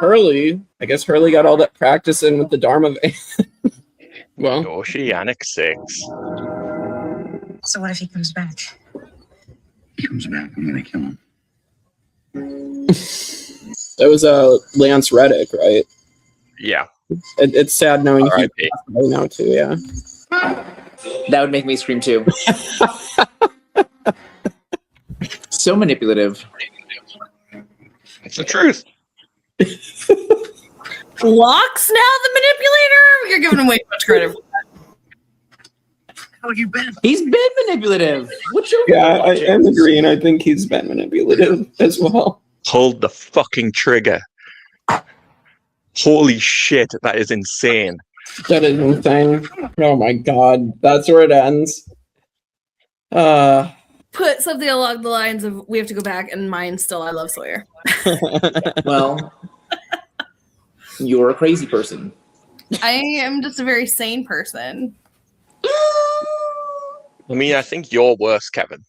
Hurley. I guess Hurley got all that practice in with the Dharma van. Well, Oceanic Six. So what if he comes back? He comes back, I'm gonna kill him. That was Lance Reddick, right? Yeah. It's sad knowing R.I.P. he's passed away now too. Yeah. That would make me scream too. So manipulative. It's the truth. Locke's now the manipulator? You're giving him way too much credit for that. How you been? He's been manipulative. What's your Yeah, I am agreeing. I think he's been manipulative as well. Hold the fucking trigger. Holy shit, that is insane. That is insane. Oh my god, that's where it ends. Put something along the lines of we have to go back, and mine still I love Sawyer. Well, you're a crazy person. I am just a very sane person. I mean, I think you're worse, Kevin.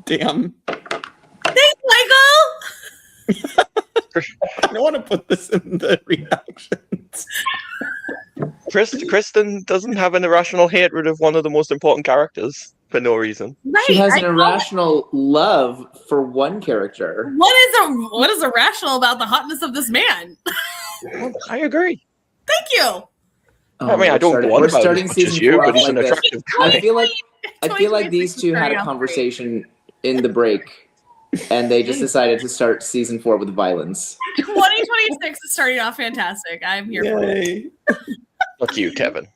Damn. Thanks, Michael! I don't want to put this in the reactions. Kristin doesn't have an irrational hatred of one of the most important characters for no reason. Right, She has an irrational love for one character. What is irrational about the hotness of this man? I agree. Thank you. I mean, I don't want about as much as you, but he's an attractive guy. I feel like these two had a conversation in the break, and they just decided to start season 4 with violence. 2026 is starting off fantastic. I'm here for it. Fuck you, Kevin.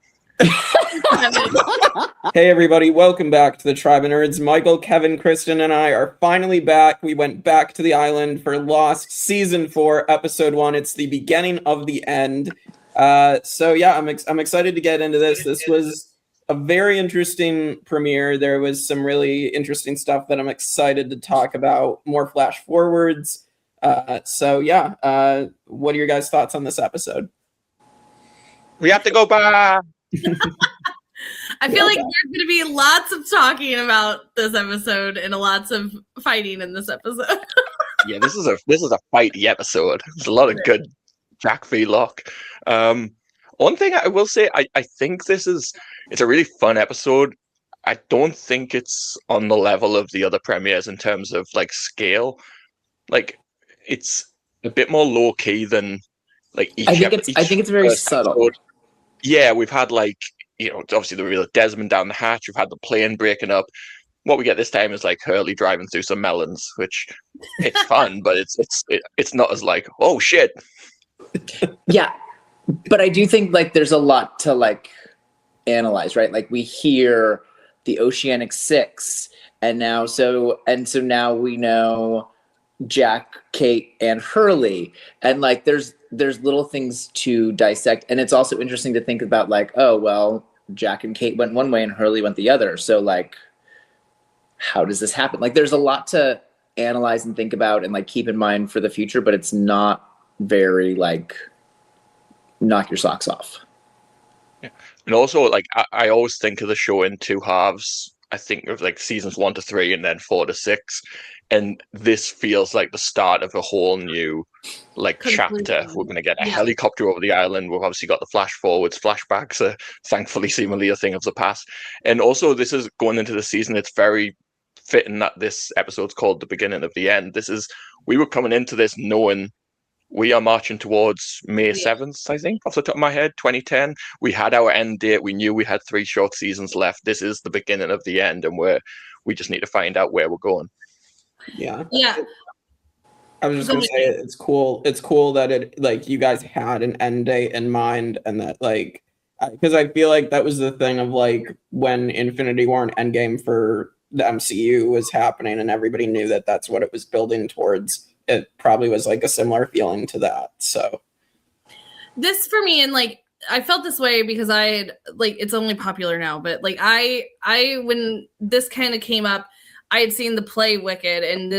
Hey everybody, welcome back to the Tribe of Nerds. Michael, Kevin, Kristin, and I are finally back. We went back to the island for Lost Season 4, Episode 1. It's the beginning of the end. So yeah, I'm excited to get into this. This was a very interesting premiere. There was some really interesting stuff that I'm excited to talk about. More flash forwards. So yeah, what are your guys' thoughts on this episode? We have to go back. I feel like there's going to be lots of talking about this episode and lots of fighting in this episode. Yeah, this is a fighty episode. There's a lot of good Jack v. Locke. One thing I will say, I think it's a really fun episode. I don't think it's on the level of the other premieres in terms of like scale. Like it's a bit more low key than like each. I think it's very subtle. Episode. Yeah, we've had like, obviously the real Desmond down the hatch. We've had the plane breaking up. What we get this time is like Hurley driving through some melons, which it's fun, but it's not as like, oh shit. Yeah, but I do think like there's a lot to like analyze, right? Like we hear the Oceanic Six, and so now we know Jack, Kate, and Hurley, and like there's little things to dissect, and it's also interesting to think about like, oh well, Jack and Kate went one way and Hurley went the other, so like how does this happen? Like there's a lot to analyze and think about and like keep in mind for the future, but it's not very like knock your socks off. Yeah. And also like I always think of the show in two halves. I think of like seasons 1 to 3 and then 4 to 6. And this feels like the start of a whole new like chapter. We're going to get a helicopter over the island. We've obviously got the flash forwards, flashbacks are thankfully seemingly a thing of the past. And also this is going into the season. It's very fitting that this episode's called The Beginning of the End. We were coming into this knowing we are marching towards May 7th, I think, off the top of my head, 2010. We had our end date. We knew we had 3 short seasons left. This is the beginning of the end, and we just need to find out where we're going. Yeah. I was just gonna say it's cool. It's cool that it like you guys had an end date in mind, and that like because I feel like that was the thing of like when Infinity War and Endgame for the MCU was happening, and everybody knew that that's what it was building towards. It probably was like a similar feeling to that. So this for me, and like I felt this way because I had like it's only popular now, but like I when this kind of came up, I had seen the play Wicked, and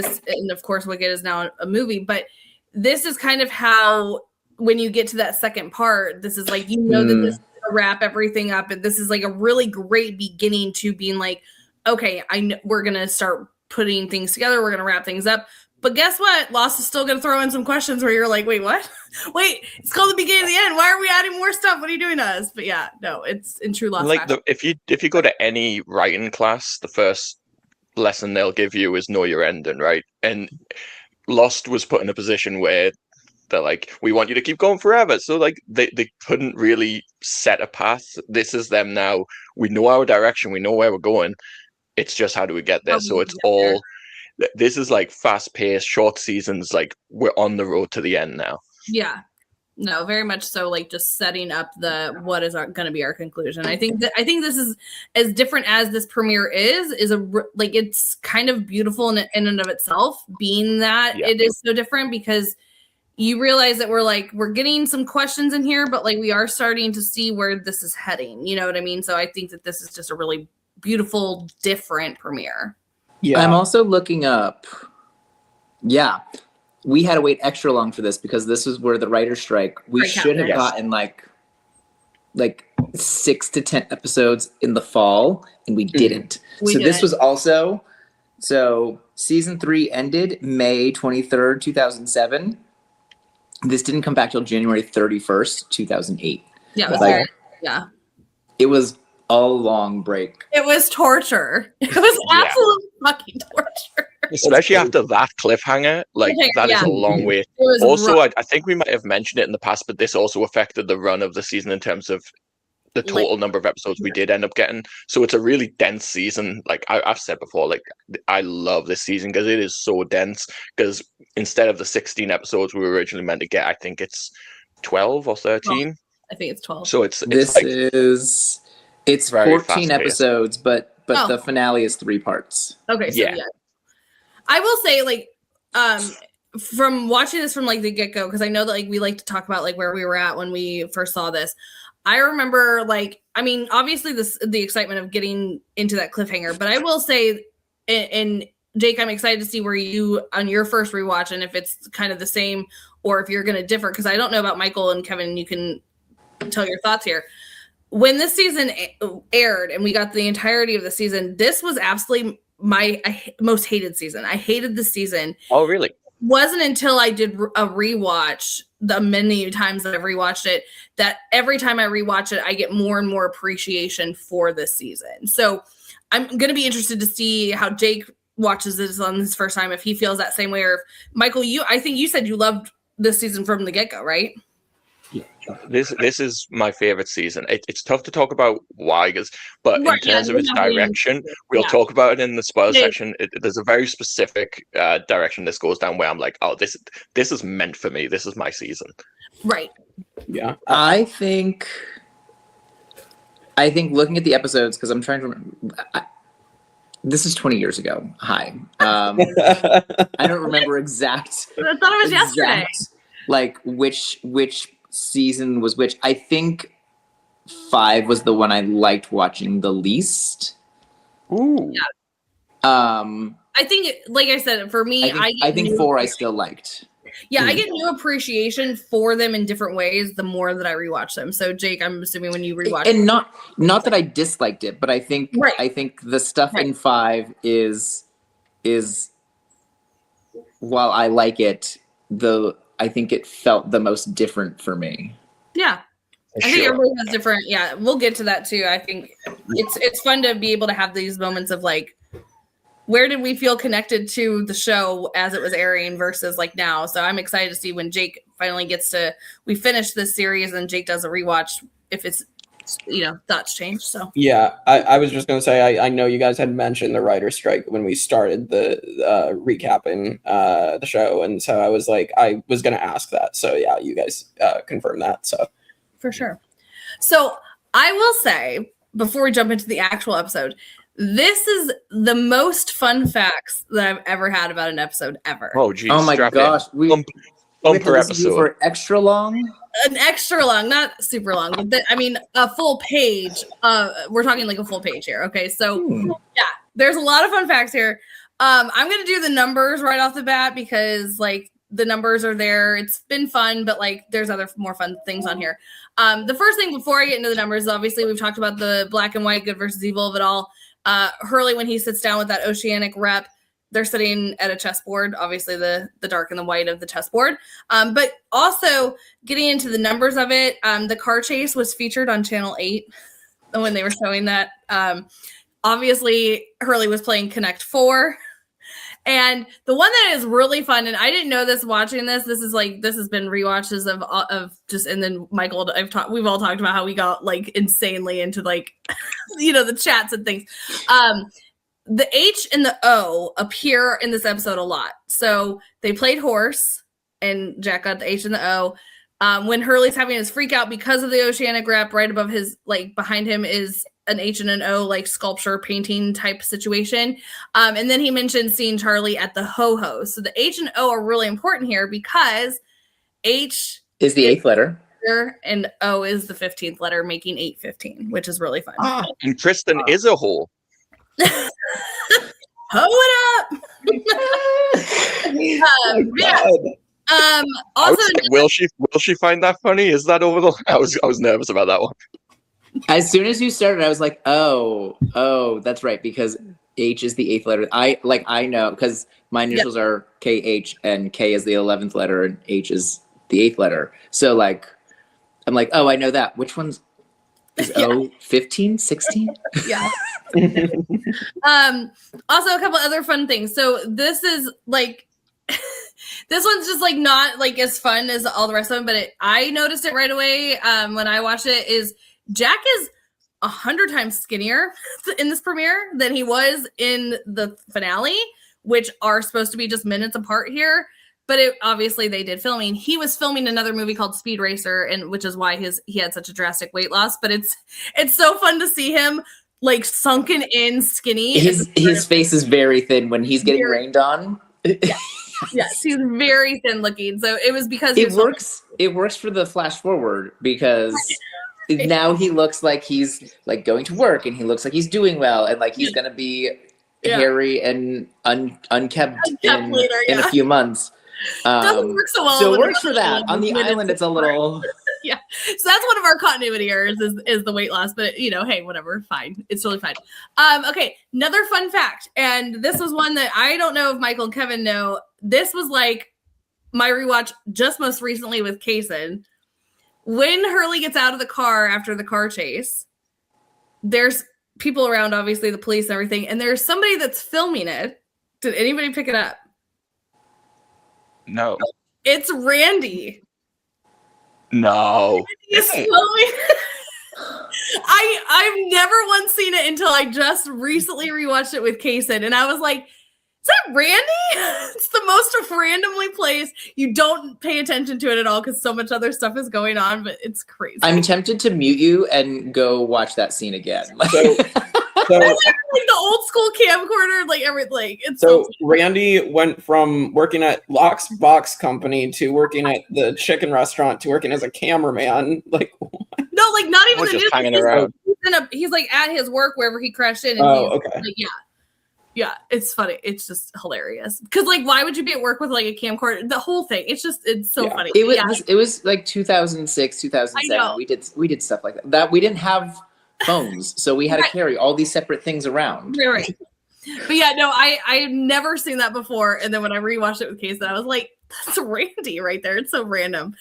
of course Wicked is now a movie, but this is kind of how when you get to that second part, this is like that this is gonna wrap everything up, and this is like a really great beginning to being like, okay, we're gonna start putting things together, we're gonna wrap things up. But guess what? Lost is still going to throw in some questions where you're like, wait, what? Wait, it's called The Beginning of the End. Why are we adding more stuff? What are you doing to us? But yeah, no, it's in true Lost fashion. If you go to any writing class, the first lesson they'll give you is know your ending, right? And Lost was put in a position where they're like, we want you to keep going forever. So like they couldn't really set a path. This is them now. We know our direction. We know where we're going. It's just how do we get there? So it's all... This is like fast-paced, short seasons. Like we're on the road to the end now. Yeah, no, very much so. Like just setting up what is going to be our conclusion. I think this is as different as this premiere is it's kind of beautiful in and of itself. Being that it is so different because you realize that we're getting some questions in here, but like we are starting to see where this is heading. You know what I mean? So I think that this is just a really beautiful, different premiere. Yeah. I'm also looking up. Yeah. We had to wait extra long for this because this was where the writer's strike. We should have gotten like 6 to 10 episodes in the fall, and we didn't. This was also... So season 3 ended May 23rd, 2007. This didn't come back till January 31st, 2008. Yeah, it was It was a long break. It was torture. It was absolute fucking torture. Especially after that cliffhanger, that is a long way. Also, I think we might have mentioned it in the past, but this also affected the run of the season in terms of the total number of episodes we did end up getting. So it's a really dense season. Like I've said before, like I love this season because it is so dense. Because instead of the 16 episodes we were originally meant to get, I think it's 12 or 13. I think it's 12. So it's 14 episodes, but the finale is 3 parts. Okay, so yeah. I will say, from watching this from the get-go, because I know that we like to talk about where we were at when we first saw this. I remember obviously the excitement of getting into that cliffhanger, but I will say, and Jake, I'm excited to see where you on your first rewatch and if it's kind of the same or if you're going to differ, because I don't know about Michael and Kevin. You can tell your thoughts here. When this season aired and we got the entirety of the season, this was absolutely my most hated season. I hated this season. Oh, really? Wasn't until I did a rewatch, the many times that I've rewatched it, that every time I rewatch it, I get more and more appreciation for this season. So I'm going to be interested to see how Jake watches this on his first time, if he feels that same way, or if, Michael, I think you said you loved this season from the get-go, right? This is my favorite season. It's tough to talk about why, but in terms of its direction, we'll talk about it in the spoiler section. There's a very specific direction this goes down where I'm like, oh, this is meant for me. This is my season. Right. Yeah. I think looking at the episodes, because I'm trying to remember. This is 20 years ago. Hi. I don't remember exact. I thought it was yesterday. Which season was which. I think 5 was the one I liked watching the least. Ooh. Yeah. I think, like I said, for me, I think 4 I still liked. Yeah, I get new appreciation for them in different ways the more that I rewatch them. So, Jake, I'm assuming when you rewatch, and not that I disliked it, but I think the stuff in 5 is while I like it, I think it felt the most different for me. Yeah. I think everybody has different. Yeah, we'll get to that too. I think it's fun to be able to have these moments of where did we feel connected to the show as it was airing versus now. So I'm excited to see when Jake finally we finish this series and Jake does a rewatch, if it's, thoughts change. So yeah, I was just going to say, I know you guys had mentioned the writer's strike when we started the recapping the show. And so I was I was going to ask that. So yeah, you guys confirmed that. So for sure. So I will say, before we jump into the actual episode, this is the most fun facts that I've ever had about an episode ever. Oh, geez. Oh, my gosh. We per episode. For extra long? An extra long, not super long. But a full page. We're talking a full page here. Okay, so yeah, there's a lot of fun facts here. I'm going to do the numbers right off the bat because, the numbers are there. It's been fun, but, there's other more fun things on here. The first thing before I get into the numbers, obviously, we've talked about the black and white, good versus evil of it all. Hurley, when he sits down with that Oceanic rep, they're sitting at a chessboard, obviously the dark and the white of the chessboard. But also getting into the numbers of it, the car chase was featured on Channel 8 when they were showing that. Obviously, Hurley was playing Connect 4. And the one that is really fun, and I didn't know this watching this. This has been rewatches of just, and then Michael, we've all talked about how we got like insanely into like, the chats and things. The H and the O appear in this episode a lot. So they played horse, and Jack got the H and the O. When Hurley's having his freak out because of the Oceanic rep, right above his, like behind him is an H and an O, like sculpture painting type situation. And then he mentioned seeing Charlie at the ho-ho. So the H and O are really important here because H is the 8th letter and O is the 15th letter, making 815, which is really fun. And Kristin is a whore. Ho it up. Also, will she find that funny? Is that over the? I was nervous about that one. As soon as you started, I was like, oh, that's right, because H is the 8th letter. I know because my initials are KH and K is the 11th letter and H is the 8th letter. So like, I'm like, oh, I know that. Which one's is O 15, 16? Yeah. Also a couple other fun things. So this is like this one's just like not like as fun as all the rest of them, but I noticed it right away when I watched it. Is Jack is 100 times skinnier in this premiere than he was in the finale, which are supposed to be just minutes apart here. But obviously they did filming. He was filming another movie called Speed Racer, and which is why he had such a drastic weight loss. But it's so fun to see him like sunken in, skinny. His face is very thin when he's getting rained on. Yes, he's very thin looking. So it was because it works for the flash forward because now he looks like he's like going to work and he looks like he's doing well and like he's gonna be hairy and unkept later, in a few months. Doesn't work so well. So it works for that. On the island, it's a little. Yeah. So that's one of our continuity errors is the weight loss, but hey, whatever, fine. It's totally fine. Okay, another fun fact, and this was one that I don't know if Michael and Kevin know. This was like my rewatch just most recently with Kaysen. When Hurley gets out of the car after the car chase, there's people around, obviously the police and everything, and there's somebody that's filming it. Did anybody pick it up? No. It's Randy. No. He's filming. I've never once seen it until I just recently rewatched it with Kaysen, and I was like, is that Randy? It's the most randomly placed. You don't pay attention to it at all because so much other stuff is going on, but it's crazy. I'm tempted to mute you and go watch that scene again. So like the old school camcorder, like everything. It's so Randy went from working at Locke's box company to working at the chicken restaurant to working as a cameraman. Like what? No, like not even the just hanging around. He's like at his work wherever he crashed in. And okay. Like, yeah, it's funny. It's just hilarious. Because like, why would you be at work with like a camcorder? The whole thing. It's so funny. It was like 2006, 2007. We did stuff like that. That we didn't have phones, so we had to carry all these separate things around. Right. But yeah, no, I've never seen that before. And then when I rewatched it with Kaysen, I was like, that's Randy right there. It's so random.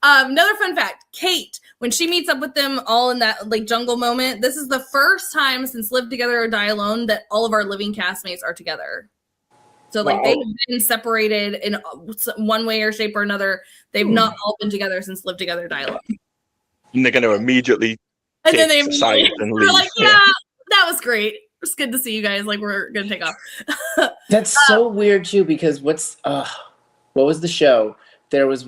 Another fun fact, Kate, when she meets up with them all in that like jungle moment, this is the first time since Live Together or Die Alone that all of our living castmates are together. So like they've been separated in one way or shape or another. They've not all been together since Live Together, Die Alone. And they're going to immediately and then they side and leave. like, that was great. It's good to see you guys. Like we're gonna take off. That's so weird too, because what was the show? There was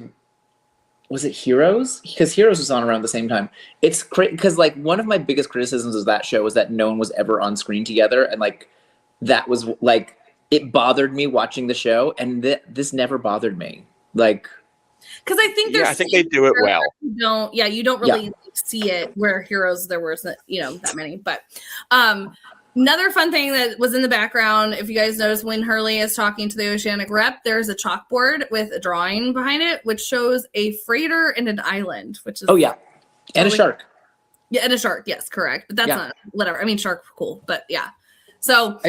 it Heroes? Because Heroes was on around the same time. It's because like one of my biggest criticisms of that show was that no one was ever on screen together, and like that was like it bothered me watching the show, and this never bothered me. Like, because I think I think they do it well. You don't really see it where Heroes there was that many, but another fun thing that was in the background, if you guys notice when Hurley is talking to the Oceanic rep, there's a chalkboard with a drawing behind it, which shows a freighter and an island, which is and a shark. Yeah, and a shark. Yes, correct. But that's not whatever. I mean, shark, cool, but yeah. So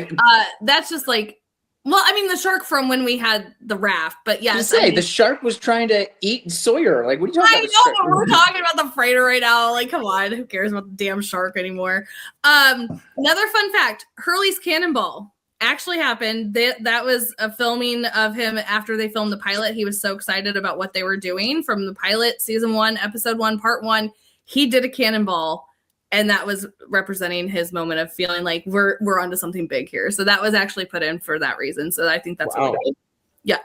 that's just like Well, I mean, the shark from when we had the raft, but yes. The shark was trying to eat Sawyer. Like, what are you talking about? I know, but we're talking about the freighter right now. Like, come on, who cares about the damn shark anymore? Another fun fact: Hurley's Cannonball actually happened. That was a filming of him after they filmed the pilot. He was so excited about what they were doing from the pilot, season 1, episode 1, part 1. He did a cannonball. And that was representing his moment of feeling like we're onto something big here. So that was actually put in for that reason. So I think that's really cool. Yeah.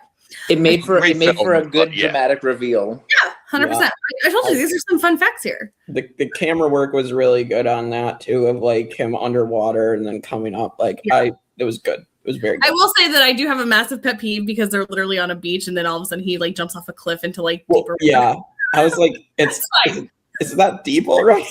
It made for a good dramatic reveal. Yeah, 100%. Yeah. I told you these are some fun facts here. The camera work was really good on that too, of like him underwater and then coming up. Like it was good. It was very good. I will say that I do have a massive pet peeve because they're literally on a beach and then all of a sudden he like jumps off a cliff into like deeper water. I was like, it's fine. Is that deep already?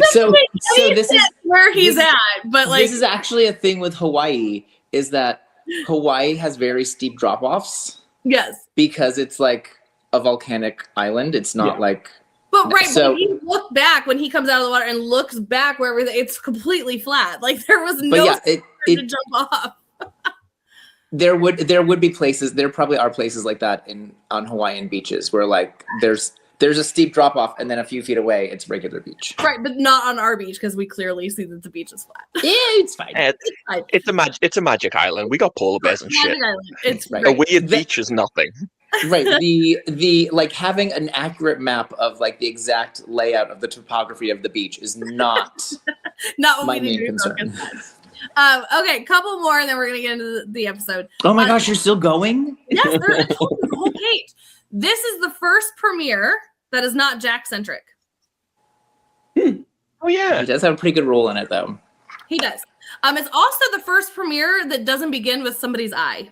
so this is where he's at, but like this is actually a thing with Hawaii, is that Hawaii has very steep drop-offs. Yes. Because it's like a volcanic island. It's not like but when he looked back when he comes out of the water and looks back where it's completely flat. Like there was no to jump off. There would be places, there probably are places like that on Hawaiian beaches where like there's a steep drop off and then a few feet away it's regular beach. Right, but not on our beach because we clearly see that the beach is flat. Yeah, it's fine. It's a magic island. We got polar bears and shit. It's right. A weird beach is nothing. Right. The like having an accurate map of like the exact layout of the topography of the beach is not what my we need main concern. Okay, couple more and then we're gonna get into the episode. Oh my gosh, you're still going? Yes, there's a whole page. This is the first premiere that is not Jack-centric. Oh, yeah. He does have a pretty good role in it, though. He does. It's also the first premiere that doesn't begin with somebody's eye.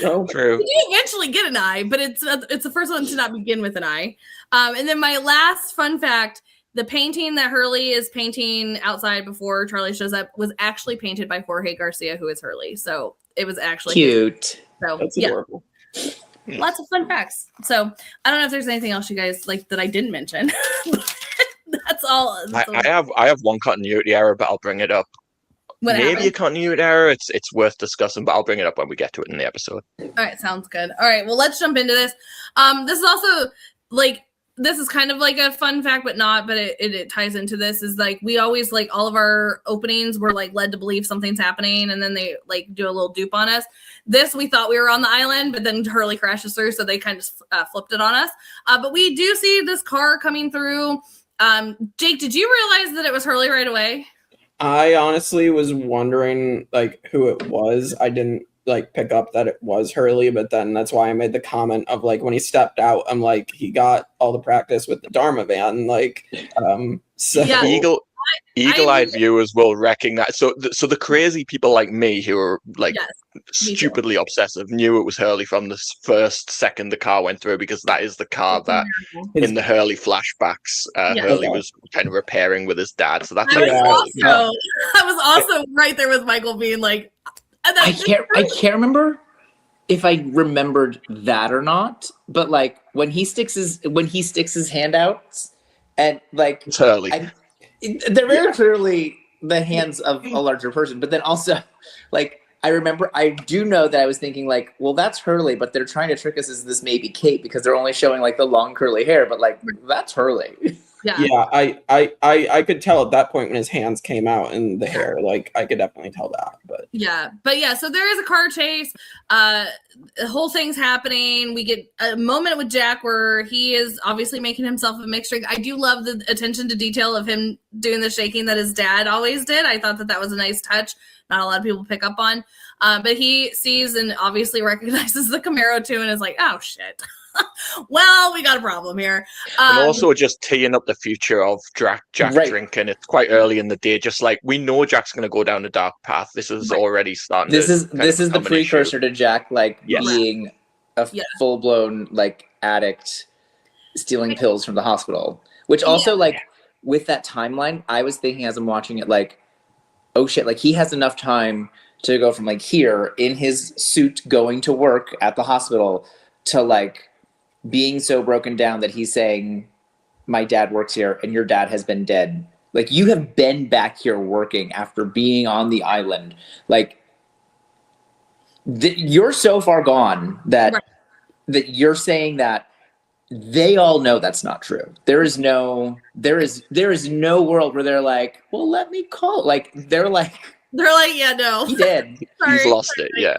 Oh, true. You eventually get an eye, but it's the first one to not begin with an eye. And then my last fun fact, the painting that Hurley is painting outside before Charlie shows up was actually painted by Jorge Garcia, who is Hurley. So it was actually cute. So that's adorable. Lots of fun facts. So I don't know if there's anything else you guys like that I didn't mention. That's all. I have one continuity error, but I'll bring it up. Maybe a continuity error. It's worth discussing, but I'll bring it up when we get to it in the episode. All right, sounds good. All right, well, let's jump into this. This is also like this is kind of like a fun fact, but not. But it ties into this. Is like we always like all of our openings were like led to believe something's happening, and then they like do a little dupe on us. This we thought we were on the island, but then Hurley crashes through, so they kind of flipped it on us. But we do see this car coming through. Jake, did you realize that it was Hurley right away? I honestly was wondering like who it was. I didn't like pick up that it was Hurley, but then that's why I made the comment of like when he stepped out, I'm like he got all the practice with the Dharma van. Like, so yeah. Eagle-eyed viewers will recognize. So the crazy people like me who are like stupidly obsessive knew it was Hurley from the first second the car went through, because that is the car that in the Hurley flashbacks Hurley was kind of repairing with his dad. So that's I was also right there with Michael being like, I can't remember if I remembered that or not, but like when he sticks his hand out and like it's Hurley. They're very clearly the hands of a larger person, but then also, like, I do know that I was thinking, like, well, that's Hurley, but they're trying to trick us as this maybe Kate because they're only showing, like, the long curly hair, but, like, that's Hurley. Yeah, I could tell at that point when his hands came out in the hair, like, I could definitely tell that, but so there is a car chase, the whole thing's happening. We get a moment with Jack where he is obviously making himself a mixed drink. I do love the attention to detail of him doing the shaking that his dad always did. I thought that was a nice touch. Not a lot of people pick up on, but he sees and obviously recognizes the Camaro too and is like, oh shit. Well, we got a problem here. And also just teeing up the future of Jack drinking. It's quite early in the day. Just like we know Jack's going to go down a dark path. This is already starting. This is the precursor to Jack being a full blown like addict, stealing pills from the hospital. Which also like with that timeline, I was thinking as I'm watching it like, oh shit! Like he has enough time to go from like here in his suit going to work at the hospital to like being so broken down that he's saying, my dad works here and your dad has been dead. Like you have been back here working after being on the island. Like you're so far gone that Right. that you're saying that they all know that's not true. There is no world where they're like, well, let me call. Like they're like, yeah, no. he did. He's Sorry. lost it. Yeah.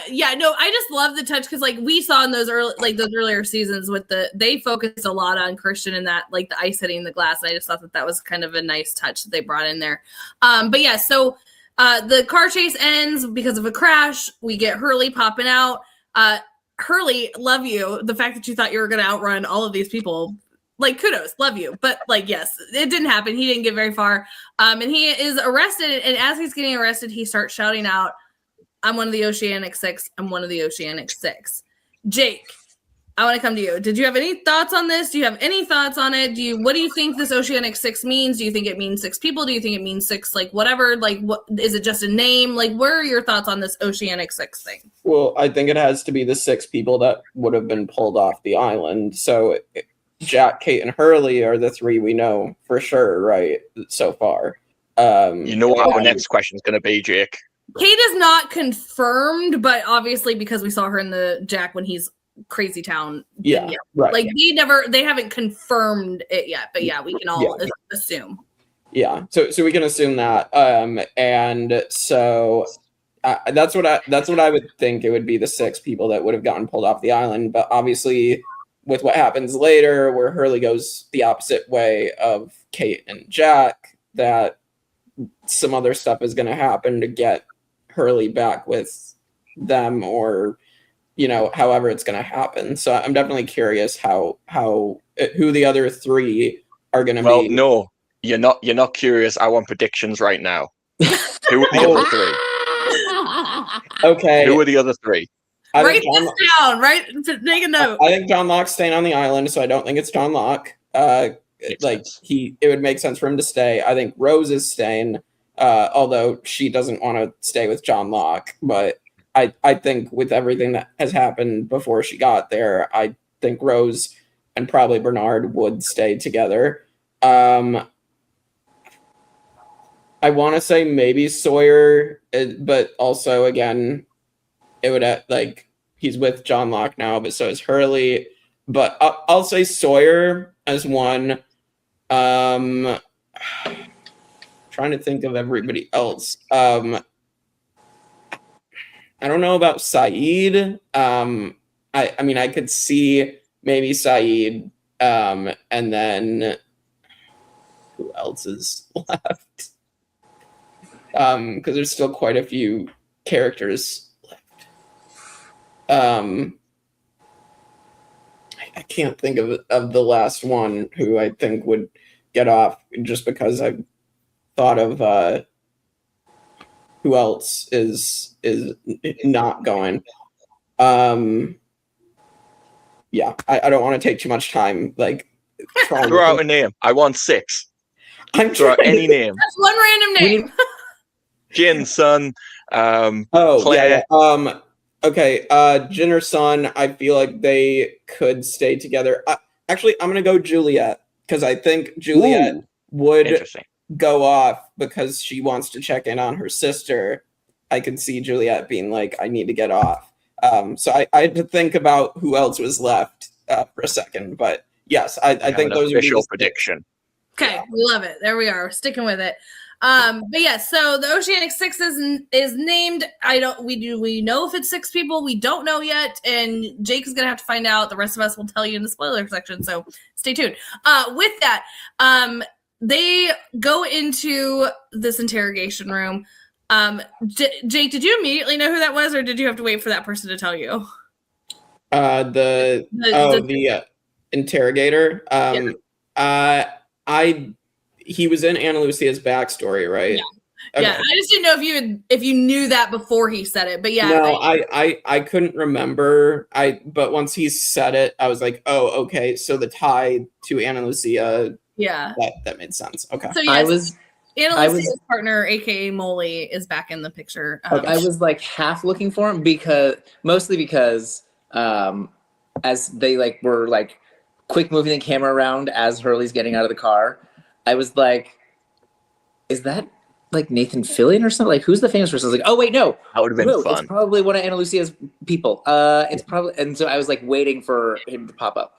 Yeah, no, I just love the touch because like we saw in those earlier seasons with they focused a lot on Kristin and that like the ice hitting the glass, and I just thought that was kind of a nice touch that they brought in there. But yeah, so the car chase ends because of a crash. We get Hurley popping out. Hurley, love you. The fact that you thought you were going to outrun all of these people, like kudos, love you. But like, yes, it didn't happen. He didn't get very far. And he is arrested. And as he's getting arrested, he starts shouting out, I'm one of the Oceanic Six. I'm one of the Oceanic Six. Jake, I want to come to you. Did you have any thoughts on this? Do you have any thoughts on it? What do you think this Oceanic Six means? Do you think it means 6 people? Do you think it means 6, like whatever? Like, what is it just a name? Like, what are your thoughts on this Oceanic Six thing? Well, I think it has to be the 6 people that would have been pulled off the island. So Jack, Kate, and Hurley are the 3 we know for sure, right? So far. You know what our next question is going to be, Jake. Kate is not confirmed, but obviously because we saw her in the Jack when he's Crazy Town. Yeah, right. Like they haven't confirmed it yet, but yeah, we can all assume. Yeah, so we can assume that, and so that's what I would think. It would be the 6 people that would have gotten pulled off the island, but obviously, with what happens later, where Hurley goes the opposite way of Kate and Jack, that some other stuff is going to happen to get Hurley back with them, or however it's going to happen. So I'm definitely curious who the other 3 are going to be. Well, no, you're not curious. I want predictions right now. Who are the other 3? Okay. Who are the other 3? Write this down. Right, make a note. I think John Locke's staying on the island, so I don't think it's John Locke. It would make sense for him to stay. I think Rose is staying, although she doesn't want to stay with John Locke, but I think with everything that has happened before she got there, I think Rose and probably Bernard would stay together. I want to say maybe Sawyer, but also again, it would he's with John Locke now, but so is Hurley. But I'll say Sawyer as one. Trying to think of everybody else. I don't know about Saeed. I mean, I could see maybe Saeed, and then who else is left? Because there's still quite a few characters left. I can't think of the last one who I think would get off, just because I thought of who else is not going. Yeah, I don't want to take too much time. Like, throw out a name. I want 6. Throw out any name. That's one random name. Jin, Sun. Claire. Yeah. Okay. Jin or Sun. I feel like they could stay together. Actually, I'm gonna go Juliet, because I think Juliet would go off because she wants to check in on her sister. I could see Juliet being like, I need to get off. So I had to think about who else was left for a second, but yes, I think those are official prediction. Okay, yeah. We love it. There we are. We're sticking with it. But yeah, so the Oceanic Six is named. We know if it's 6 people. We don't know yet, and Jake is gonna have to find out. The rest of us will tell you in the spoiler section. So stay tuned. With that, they go into this interrogation room. Jake, did you immediately know who that was, or did you have to wait for that person to tell you? The interrogator. He was in Ana Lucia's backstory, right? Yeah. Okay. Yeah, I just didn't know if you knew that before he said it, but yeah. No, I couldn't remember. But once he said it, I was like, oh, okay. So the tie to Ana Lucia. Yeah, that made sense. Okay. So yes, Ana Lucia's partner, aka Molly, is back in the picture. I was like half looking for him because as they were quick moving the camera around as Hurley's getting out of the car, I was like, is that like Nathan Fillion or something? Like, who's the famous person? I was like, oh wait, no. That would have been No, fun. it's probably one of Ana Lucia's people. It's probably, and so I was like waiting for him to pop up.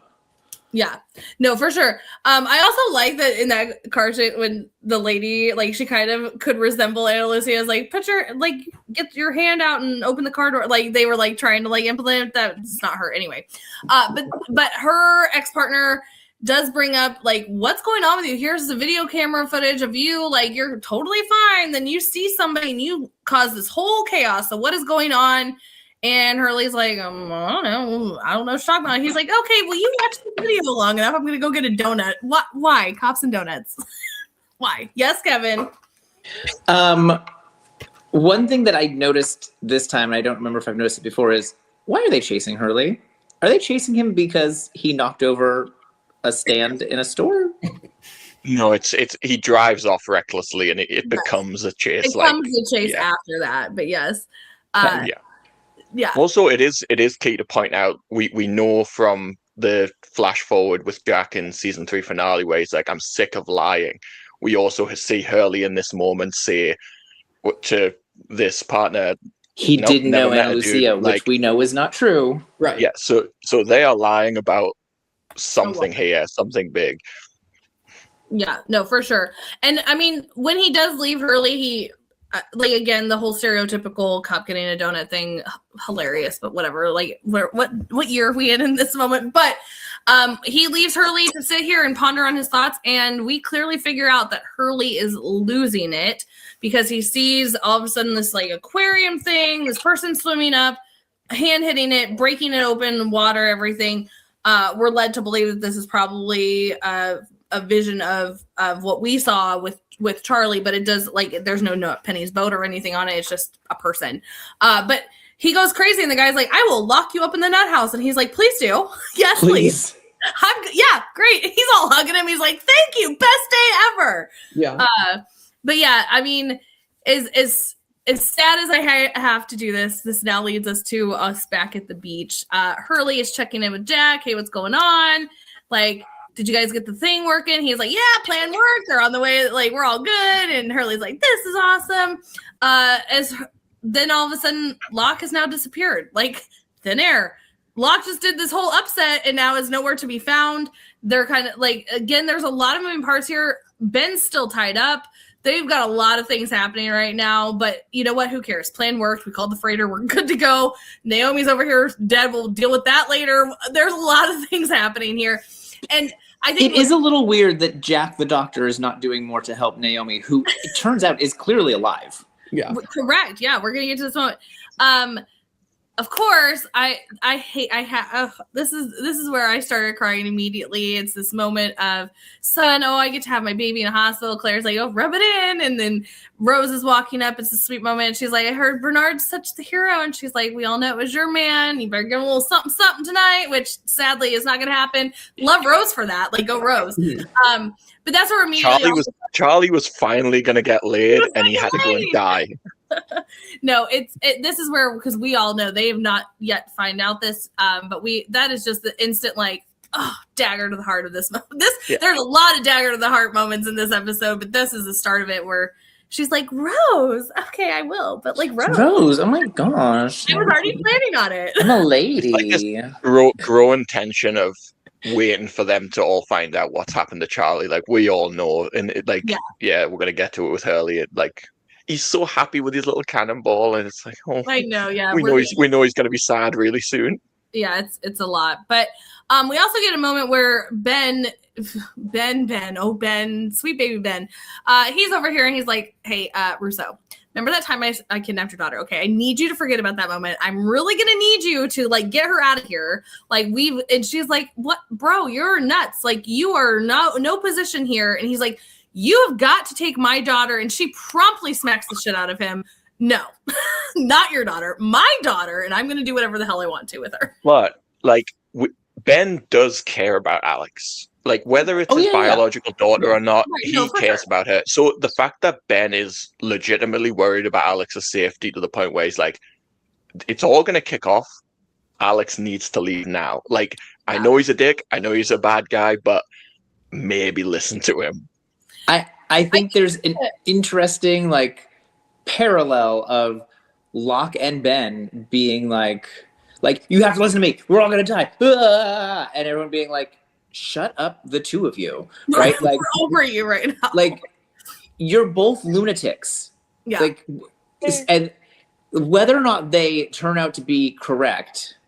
Yeah, no, for sure. I also like that in that car chase when the lady, like, she kind of could resemble Ana Lucia's, like, put your, like, get your hand out and open the car door. Like, they were like trying to like implement that. It's not her anyway. But her ex-partner does bring up, like, what's going on with you? Here's the video camera footage of you, like, you're totally fine. Then you see somebody and you cause this whole chaos. So what is going on? And Hurley's like, I don't know what you're talking about. He's like, okay, well, you watched the video long enough. I'm gonna go get a donut. What? Why? Cops and donuts. Why? Yes, Kevin. One thing that I noticed this time, and I don't remember if I've noticed it before, is why are they chasing Hurley? Are they chasing him because he knocked over a stand in a store? No, it's he drives off recklessly and it becomes a chase. It becomes a chase after that, but yes. Yeah. Also, it is key to point out we know from the flash forward with Jack in season 3 finale where he's like, I'm sick of lying. We also see Hurley in this moment say to this partner, he didn't know Ana Lucia, dude, which we know is not true. Right. Yeah. So they are lying about something here, something big. Yeah, no, for sure. And I mean, when he does leave Hurley, he like, again, the whole stereotypical cop getting a donut thing, hilarious, but whatever. Like, what year are we in this moment? But he leaves Hurley to sit here and ponder on his thoughts, and we clearly figure out that Hurley is losing it because he sees all of a sudden this, like, aquarium thing, this person swimming up, hand hitting it, breaking it open, water, everything. We're led to believe that this is probably a vision of what we saw with Charlie, but it does, like, there's no Penny's boat or anything on it. It's just a person. But he goes crazy, and the guy's like, I will lock you up in the nut house. And he's like, please do. Yes, please. Yeah, great. He's all hugging him. He's like, thank you. Best day ever. Yeah. But yeah, I mean, as sad as I have to do this now leads us to us back at the beach. Hurley is checking in with Jack. Hey, what's going on? Like, did you guys get the thing working? He's like, yeah, plan worked. They're on the way. Like, we're all good. And Hurley's like, this is awesome. Then all of a sudden, Locke has now disappeared. Like, thin air. Locke just did this whole upset and now is nowhere to be found. They're kind of like, again, there's a lot of moving parts here. Ben's still tied up. They've got a lot of things happening right now, but you know what? Who cares? Plan worked. We called the freighter. We're good to go. Naomi's over here dead. We'll deal with that later. There's a lot of things happening here. And I think it is a little weird that Jack the doctor is not doing more to help Naomi, who it turns out is clearly alive. Yeah. Correct. Yeah, we're gonna get to this moment. Of course, this is where I started crying immediately. It's this moment of, son, I get to have my baby in a hospital. Claire's like, rub it in. And then Rose is walking up. It's a sweet moment. She's like, I heard Bernard's such the hero. And she's like, we all know it was your man. You better give him a little something, something tonight, which sadly is not going to happen. Love Rose for that. Like, go Rose. But that's where immediately Charlie was finally going to get laid and he had to go and die. No, this is where, because we all know they have not yet find out this, but that is just the instant, like, dagger to the heart of this. There's a lot of dagger to the heart moments in this episode, but this is the start of it where she's like, Rose, okay, I will, but like Rose, oh my gosh, I was already planning on it. I'm a lady. Like this growing tension of waiting for them to all find out what's happened to Charlie. Like, we all know, and we're gonna get to it with Hurley. Like, he's so happy with his little cannonball, and it's like, I know, yeah. We know he's going to be sad really soon. Yeah, it's a lot. But we also get a moment where Ben, sweet baby Ben, he's over here and he's like, hey, Russo, remember that time I kidnapped your daughter? Okay, I need you to forget about that moment. I'm really gonna need you to, like, get her out of here. Like, and she's like, what, bro? You're nuts. Like, you are no position here. And he's like, you have got to take my daughter. And she promptly smacks the shit out of him. No, not your daughter, my daughter. And I'm going to do whatever the hell I want to with her. But, like, Ben does care about Alex. Like, whether it's his biological daughter or not, he cares about her. So the fact that Ben is legitimately worried about Alex's safety to the point where he's like, it's all going to kick off. Alex needs to leave now. Like, I know he's a dick. I know he's a bad guy, but maybe listen to him. I think there's an interesting like parallel of Locke and Ben being like you have to listen to me. We're all gonna die, and everyone being like, shut up, the two of you, right? Like we're over you right now. Like you're both lunatics. Yeah. Like, and whether or not they turn out to be correct,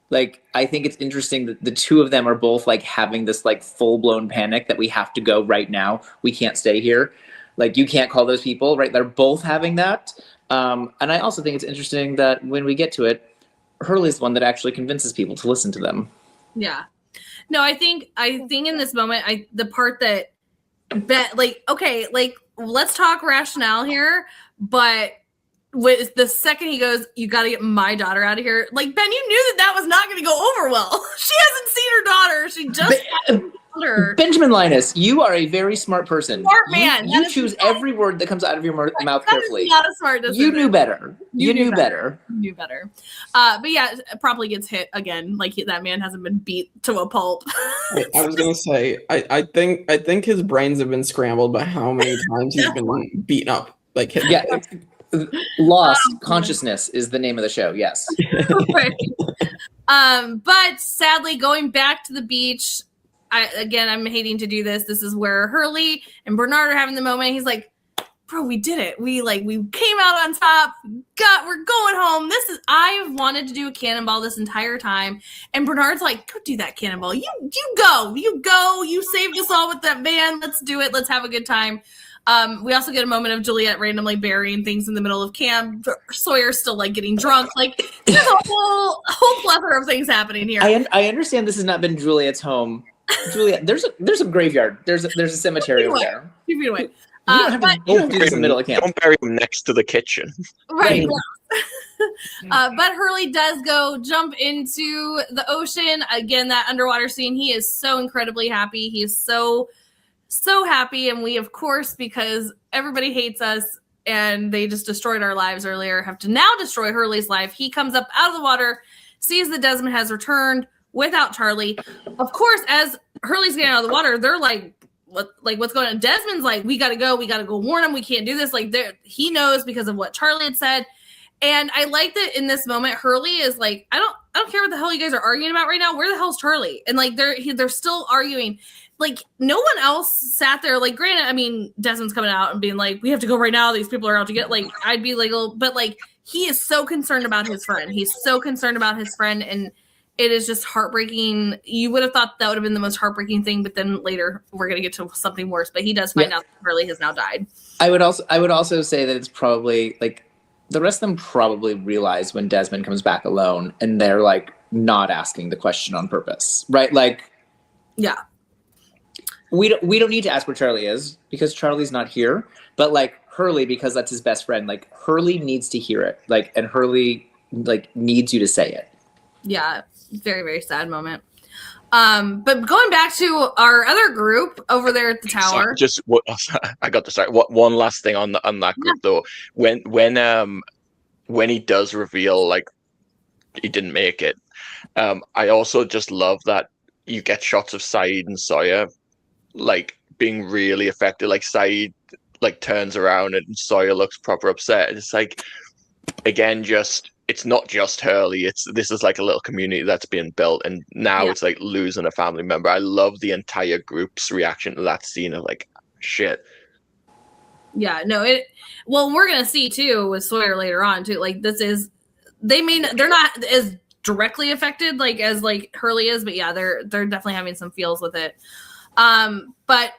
like I think it's interesting that the two of them are both like having this like full blown panic that we have to go right now. We can't stay here. Like you can't call those people, right? They're both having that. And I also think it's interesting that when we get to it, Hurley's the one that actually convinces people to listen to them. Yeah. No, I think in this moment, the part that okay, like let's talk rationale here, but with the second he goes, you got to get my daughter out of here. Like Ben, you knew that was not going to go over well. She hasn't seen her daughter. She just found her. Benjamin Linus, you are a very smart person. Smart man. You choose every word that comes out of your mouth carefully. That is not a smart decision. You knew better. You knew better. You knew better. But yeah, it probably gets hit again. Like that man hasn't been beat to a pulp. I was gonna say, I think his brains have been scrambled by how many times he's been beaten up. Like yeah. Lost Consciousness is the name of the show. Yes. Right. But sadly, going back to the beach, I'm hating to do this. This is where Hurley and Bernard are having the moment. He's like, "Bro, we did it. We came out on top. We're going home. I've wanted to do a cannonball this entire time." And Bernard's like, "Go do that cannonball. You go. You saved us all with that van. Let's do it. Let's have a good time." We also get a moment of Juliet randomly burying things in the middle of camp. Sawyer's still like getting drunk. Like there's a whole plethora of things happening here. I understand this has not been Juliet's home. Juliet, there's a graveyard. There's a cemetery over there. 2 feet away. You don't have to do this in the middle of camp. Don't bury him next to the kitchen. Right. But Hurley does go jump into the ocean. Again, that underwater scene, he is so incredibly happy. He is so happy. And we, of course, because everybody hates us and they just destroyed our lives earlier, have to now destroy Hurley's life. He comes up out of the water, sees that Desmond has returned without Charlie. Of course, as Hurley's getting out of the water, they're like, what's going on? Desmond's like, we gotta go warn him, we can't do this. Like he knows because of what Charlie had said. And I like that in this moment, Hurley is like, I don't care what the hell you guys are arguing about right now. Where the hell's Charlie? And like they're still arguing. Like no one else sat there. Like granted, I mean, Desmond's coming out and being like, we have to go right now. These people are out to get, like, I'd be like, but like he is so concerned about his friend. He's so concerned about his friend, and it is just heartbreaking. You would have thought that would have been the most heartbreaking thing, but then later we're gonna get to something worse. But he does find out that Hurley has now died. I would also say that it's probably like the rest of them probably realize when Desmond comes back alone, and they're like not asking the question on purpose, right? Like, yeah. We don't need to ask where Charlie is because Charlie's not here. But like Hurley, because that's his best friend, like Hurley needs to hear it. Like, and Hurley like needs you to say it. Yeah, very, very sad moment. But going back to our other group over there at the tower. I got to say one last thing on that group though. When he does reveal like he didn't make it, I also just love that you get shots of Saeed and Sawyer like being really affected. Like Saeed like turns around and Sawyer looks proper upset. It's like, again, it's not just Hurley. This is like a little community that's being built, and now it's like losing a family member. I love the entire group's reaction to that scene of like, shit. Yeah, no, well, we're gonna see too with Sawyer later on too. Like they're not as directly affected like as like Hurley is, but yeah, they're definitely having some feels with it. But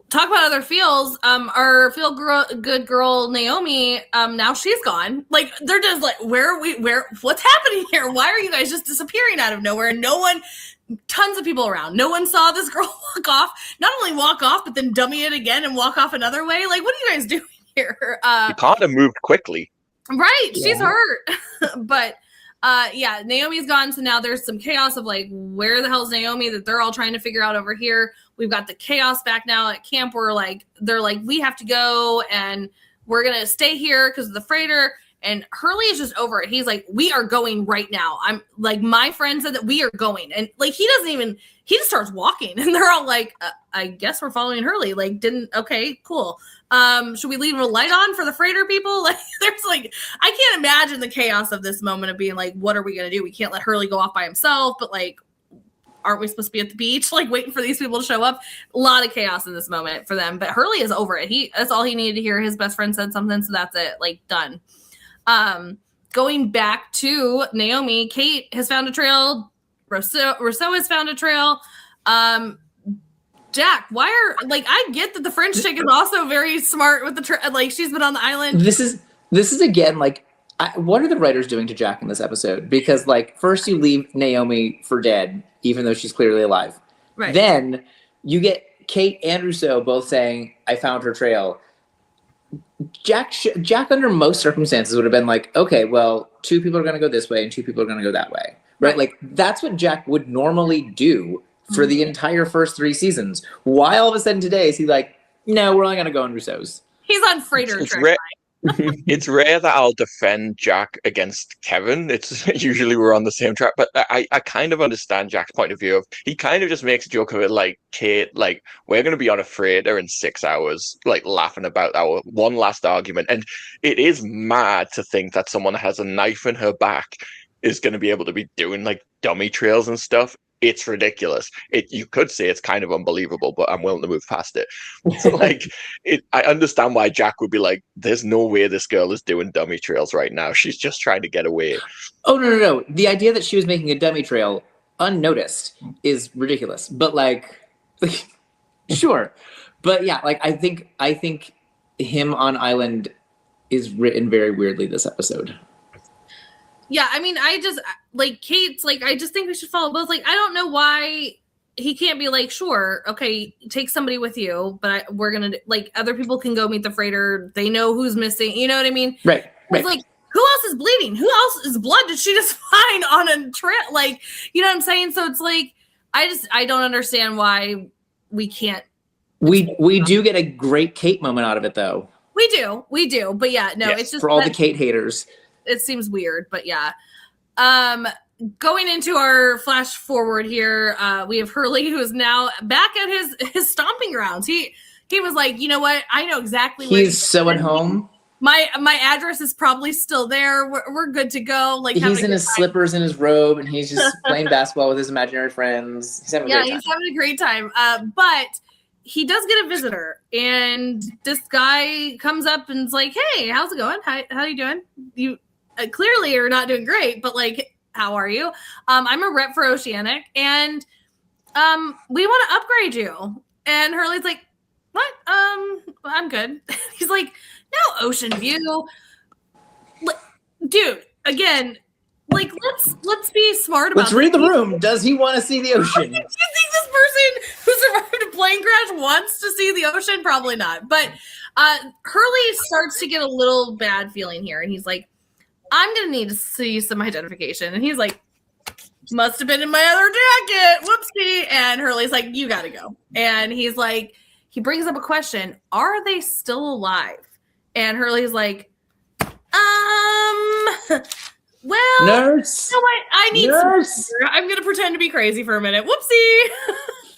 talk about other feels. Our good girl Naomi, now she's gone. Like they're just like, what's happening here? Why are you guys just disappearing out of nowhere? And tons of people around. No one saw this girl walk off. Not only walk off, but then dummy it again and walk off another way. Like, what are you guys doing here? You can't have moved quickly. Right, she's hurt. But Naomi's gone, so now there's some chaos of like, where the hell's Naomi, that they're all trying to figure out over here. We've got the chaos back now at camp where like they're like, we have to go and we're gonna stay here because of the freighter. And Hurley is just over it. He's like, we are going right now. I'm like, my friend said that we are going. And like, he just starts walking. And they're all like, I guess we're following Hurley. Like, okay, cool. Should we leave a light on for the freighter people? Like, there's like, I can't imagine the chaos of this moment of being like, what are we going to do? We can't let Hurley go off by himself, but like, aren't we supposed to be at the beach, like waiting for these people to show up? A lot of chaos in this moment for them, but Hurley is over it. That's all he needed to hear. His best friend said something, so that's it. Like, done. Going back to Naomi, Kate has found a trail. Rousseau has found a trail. Jack, why are, like, I get that the French chick is also very smart with the like, she's been on the island. This is again, like, what are the writers doing to Jack in this episode? Because, like, first you leave Naomi for dead, even though she's clearly alive. Right. Then you get Kate and Rousseau both saying, I found her trail. Jack under most circumstances would have been like, okay, well, 2 people are going to go this way and 2 people are going to go that way. Right? Like, that's what Jack would normally do for the entire first 3 seasons. Why all of a sudden today is he like, no, we're only going to go in Rousseau's? He's on freighter track. It's rare that I'll defend Jack against Kevin. It's usually we're on the same track, but I kind of understand Jack's point of view. He kind of just makes a joke of it, like, Kate, like, we're going to be on a freighter in 6 hours, like, laughing about our one last argument. And it is mad to think that someone that has a knife in her back is going to be able to be doing, like, dummy trails and stuff. It's ridiculous. You could say it's kind of unbelievable, but I'm willing to move past it. Like, I understand why Jack would be like, there's no way this girl is doing dummy trails right now. She's just trying to get away. Oh, no. The idea that she was making a dummy trail unnoticed is ridiculous. But, like sure. But yeah, like, I think him on island is written very weirdly this episode. Yeah, I mean, I just, like, Kate's like, I just think we should follow both. Like, I don't know why he can't be like, sure, okay, take somebody with you, but we're going to, like, other people can go meet the freighter. They know who's missing. You know what I mean? Right. It's like, who else is bleeding? Who else is blood? Did she just find on a trip? Like, you know what I'm saying? So it's like, I don't understand why we can't. We do get a great Kate moment out of it, though. We do. But yeah, no, Yes, it's just for all the Kate haters. It seems weird, but yeah. Going into our flash forward here, we have Hurley, who is now back at his stomping grounds. He was like, you know what? I know exactly where he's so at home. My address is probably still there. We're good to go. Like, he's in his slippers and his robe, and he's just playing basketball with his imaginary friends. He's having a great time. But he does get a visitor, and this guy comes up and is like, "Hey, how's it going? How you doing? You clearly are not doing great, but like, how are you? I'm a rep for Oceanic, and we want to upgrade you." And Hurley's like, "What? I'm good." He's like, "No ocean view, dude. Again, like, let's be smart about. Let's read the room. Does he want to see the ocean? Do you think this person who survived a plane crash wants to see the ocean? Probably not. But Hurley starts to get a little bad feeling here, and he's like, I'm gonna need to see some identification. And he's like, must have been in my other jacket. Whoopsie. And Hurley's like, you gotta go. And he's like, he brings up a question: are they still alive? And Hurley's like, well, nurse. You know what? I need nurse. I'm gonna pretend to be crazy for a minute. Whoopsie.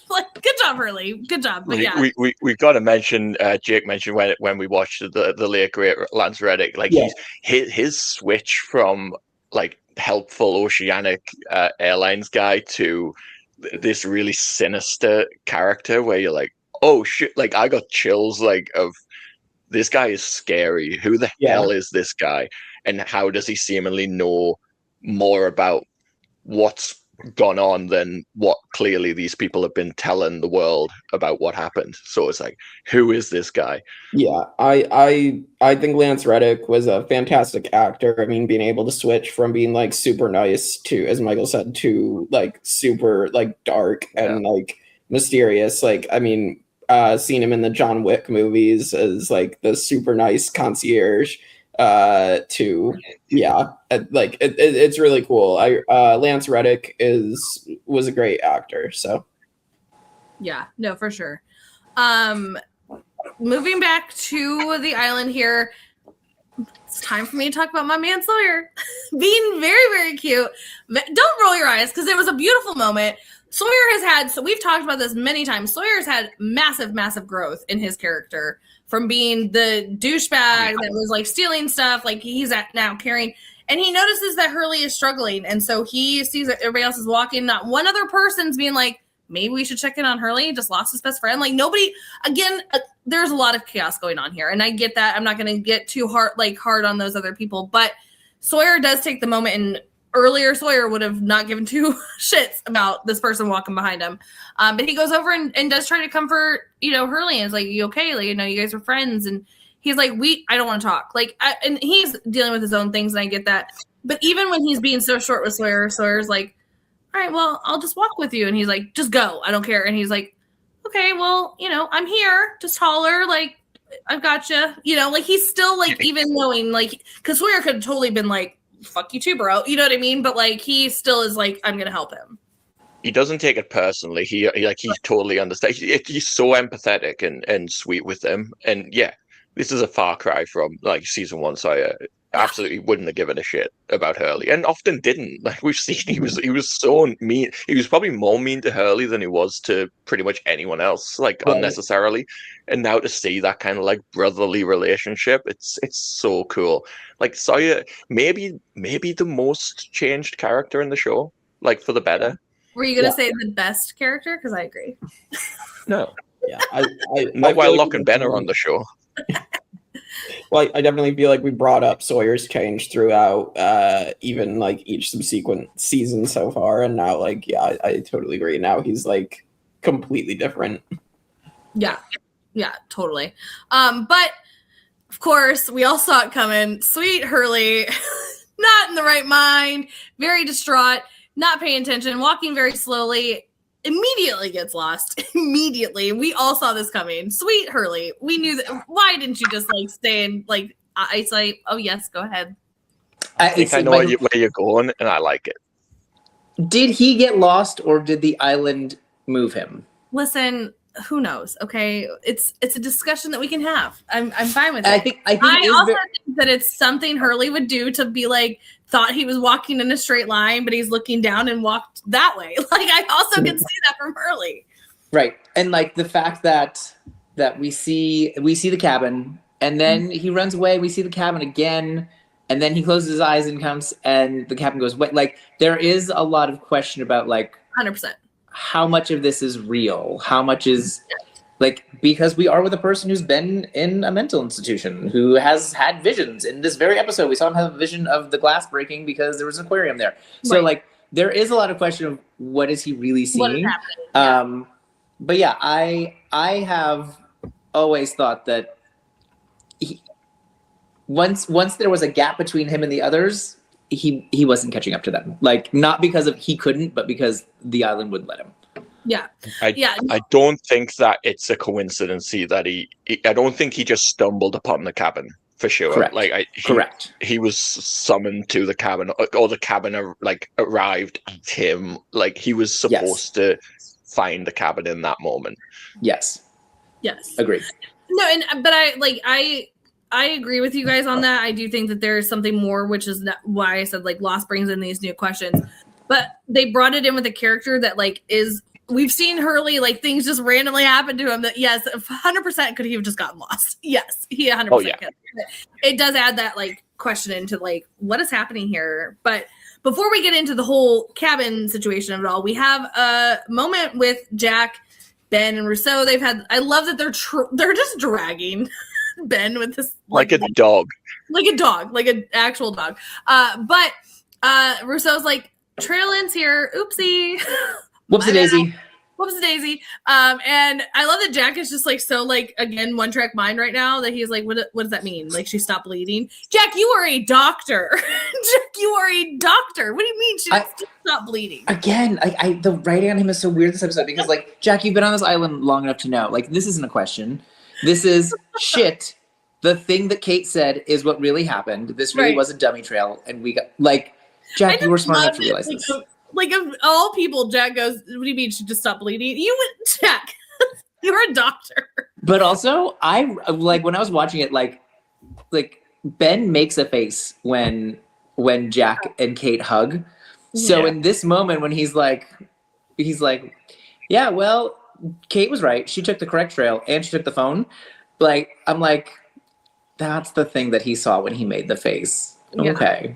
Like, good job, Hurley. Good job. But yeah, we got to mention. Jake mentioned when we watched the late great Lance Reddick. Like, his switch from, like, helpful Oceanic Airlines guy to this really sinister character, where you're like, oh shit! Like, I got chills. Like, of this guy is scary. Who the hell is this guy? And how does he seemingly know more about what's gone on than what clearly these people have been telling the world about what happened? So it's like, who is this guy? Yeah, I think Lance Reddick was a fantastic actor. I mean, being able to switch from being, like, super nice to, as Michael said, to, like, super, like, dark and like mysterious. Like, I mean, seeing him in the John Wick movies as, like, the super nice concierge to like, it's really cool. Lance Reddick was a great actor. So yeah, no, for sure. Moving back to the island here, it's time for me to talk about my man Sawyer being very, very cute. Don't roll your eyes because it was a beautiful moment. Sawyer has had, so we've talked about this many times. Sawyer's had massive, massive growth in his character from being the douchebag that was like stealing stuff, like he's at now carrying. And he notices that Hurley is struggling. And so he sees that everybody else is walking. Not one other person's being like, maybe we should check in on Hurley. He just lost his best friend. Like nobody, again, there's a lot of chaos going on here. And I get that. I'm not going to get too hard on those other people. But Sawyer does take the moment, and earlier Sawyer would have not given two shits about this person walking behind him. But he goes over and does try to comfort, Hurley. And is like, you okay? Like, you guys were friends. And he's like, I don't want to talk. Like, and he's dealing with his own things, and I get that. But even when he's being so short with Sawyer, Sawyer's like, all right, well, I'll just walk with you. And he's like, just go. I don't care. And he's like, okay, well, I'm here. Just holler. Like, I've got you. Like he's still like, even knowing, like, because Sawyer could have totally been like, fuck you too, bro. You know what I mean? But like, he still is like, I'm going to help him. He doesn't take it personally. He totally understands. He's so empathetic and sweet with them. And yeah, this is a far cry from like season 1 Sawyer. Absolutely wouldn't have given a shit about Hurley, and often didn't. Like we've seen, he was so mean. He was probably more mean to Hurley than he was to pretty much anyone else, like unnecessarily. And now to see that kind of like brotherly relationship, it's so cool. Like Sawyer, maybe the most changed character in the show, like for the better. Were you gonna say the best character? Because I agree. No, Yeah, not while Locke and Ben are on the show. Well, I definitely feel like we brought up Sawyer's change throughout even like each subsequent season so far, and now like I totally agree. Now he's like completely different. Yeah, totally. But of course, we all saw it coming. Sweet Hurley, not in the right mind, very distraught, not paying attention, walking very slowly. Immediately gets lost. Immediately. We all saw this coming. Sweet Hurley. We knew that. Why didn't you just like stay in like eyesight? Oh yes, go ahead. I think I know where you're going, and I like it. Did he get lost, or did the island move him? Listen, who knows? Okay, it's a discussion that we can have. I'm fine with it. I think I also think that it's something Hurley would do to be like, thought he was walking in a straight line, but he's looking down and walked that way. Like I also can see that from Hurley. Right. And like the fact that we see the cabin, and then he runs away, we see the cabin again, and then he closes his eyes and comes, and the cabin goes away. Like there is a lot of question about like 100%. How much of this is real? How much is like, because we are with a person who's been in a mental institution, who has had visions. In this very episode, we saw him have a vision of the glass breaking because there was an aquarium there. So like, there is a lot of question of what is he really seeing? What is happening? But yeah, I have always thought that once there was a gap between him and the others, he wasn't catching up to them. Like not because of he couldn't, but because the island wouldn't let him. Yeah. I don't think that it's a coincidence that I don't think he just stumbled upon the cabin for sure. Correct. Like Correct. He was summoned to the cabin, or the cabin arrived at him. Like he was supposed to find the cabin in that moment. Yes. Agreed. No, but I agree with you guys on that. I do think that there is something more, which is why I said like Lost brings in these new questions. But they brought it in with a character that like is. We've seen Hurley, like things just randomly happen to him that yes, 100% could he have just gotten lost? Yes, he 100% could. It does add that like question into like what is happening here. But before we get into the whole cabin situation of it all, we have a moment with Jack, Ben, and Rousseau. I love that they're just dragging Ben with this like a dog, like an actual dog. But Rousseau's like trail ends here. Oopsie. Whoopsie daisy. And I love that Jack is just like so like again one track mind right now that he's like, what does that mean? Like she stopped bleeding. Jack, you are a doctor. Jack, you are a doctor. What do you mean she stopped bleeding? Again, the writing on him is so weird this episode because like Jack, you've been on this island long enough to know like this isn't a question. This is shit. The thing that Kate said is what really happened. This really was a dummy trail, and we got like Jack, you were smart enough to realize this. Like of all people, Jack goes, what do you mean she just stopped bleeding? You went, Jack, you're a doctor. But also, I like when I was watching it, like Ben makes a face when Jack and Kate hug. So in this moment when he's like, yeah, well, Kate was right. She took the correct trail and she took the phone. Like, I'm like, that's the thing that he saw when he made the face. Yeah. Okay.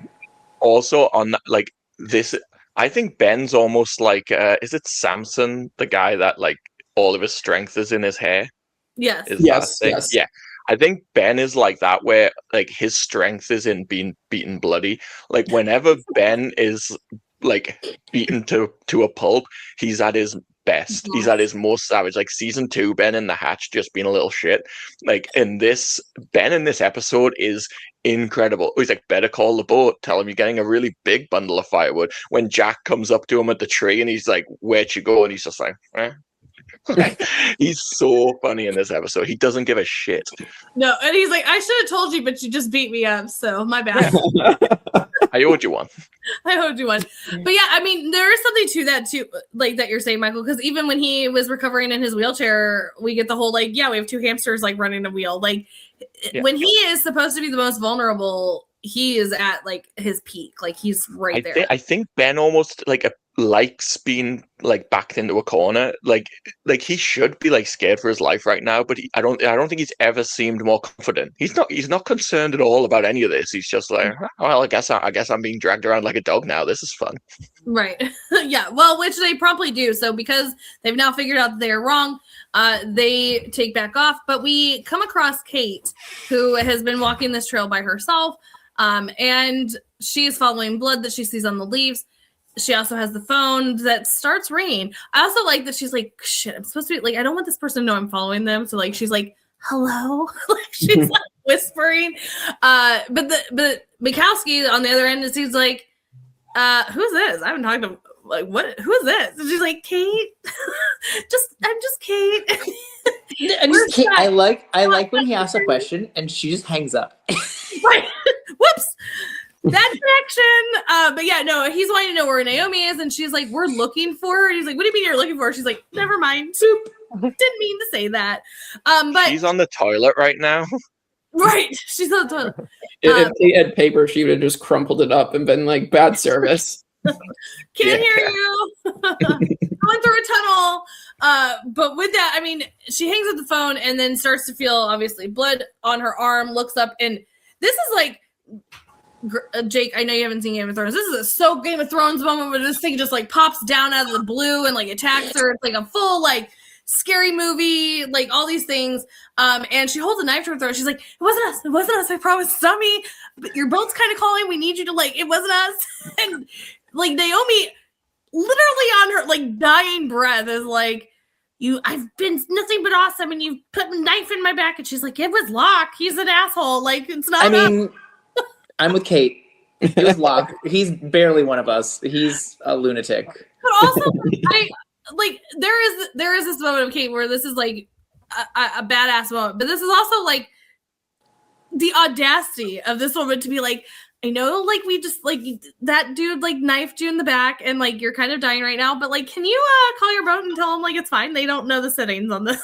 Also on like this, I think Ben's almost like, is it Samson, the guy that like all of his strength is in his hair? Yes. Is Yes, that thing? yes. Yeah. I think Ben is like that, where like his strength is in being beaten bloody. Like whenever Ben is like beaten to a pulp, he's at his best. He's at his most savage. Like season 2, Ben in the hatch just being a little shit. Like Ben in this episode is incredible. He's like, better call the boat. Tell him you're getting a really big bundle of firewood. When Jack comes up to him at the tree and he's like, where'd you go? And he's just like, eh. He's so funny in this episode. He doesn't give a shit. No, and he's like, I should have told you, but you just beat me up, so my bad. I owed you one. I owed you one. But yeah, I mean, there is something to that too, like that you're saying, Michael, because even when he was recovering in his wheelchair, we get the whole like, yeah, we have 2 hamsters like running a wheel. Like when he is supposed to be the most vulnerable, he is at like his peak. Like he's right there. I think Ben almost like likes being like backed into a corner. Like he should be like scared for his life right now, but I don't think he's ever seemed more confident. He's not concerned at all about any of this. He's just like, well, I guess I'm being dragged around like a dog now. This is fun. Right. Yeah. Well, which they promptly do. So because they've now figured out that they're wrong, they take back off. But we come across Kate, who has been walking this trail by herself. And she is following blood that she sees on the leaves. She also has the phone that starts ringing. I also like that she's like, shit, I'm supposed to be like, I don't want this person to know I'm following them. So like, she's like, hello. Like she's like whispering. But Mikowski on the other end, he's like, who's this? I haven't talked to like, what, who is this? And she's like, Kate. I'm just Kate. I like when he asks a question and she just hangs up. Right. Whoops. That connection. But yeah, no, he's wanting to know where Naomi is, and she's like, we're looking for her. And he's like, what do you mean you're looking for her? She's like, never mind. Soup. Didn't mean to say that. But she's on the toilet right now. Right. She's on the toilet. If they had paper, she would have just crumpled it up and been like, bad service. Can't hear you. Going through a tunnel. But with that, I mean, she hangs up the phone and then starts to feel obviously blood on her arm, looks up, and this is like, Jake, I know you haven't seen Game of Thrones. This is a so Game of Thrones moment where this thing just like pops down out of the blue and like attacks her. It's like a full like scary movie, like all these things. And she holds a knife to her throat. She's like, it wasn't us. I promise. It's not me. But your boat's kind of calling. We need you to like, it wasn't us. And like Naomi, literally on her like dying breath, is like, I've been nothing but awesome, and you put a knife in my back. And she's like, it was Locke. He's an asshole. Like it's not. I mean, I'm with Kate. It was Locke. He's barely one of us. He's a lunatic. But also, there is this moment of Kate where this is like a badass moment, but this is also like the audacity of this woman to be like, I know, like we just like that dude like knifed you in the back, and like you're kind of dying right now, but like, can you call your boat and tell them like it's fine? They don't know the settings on the.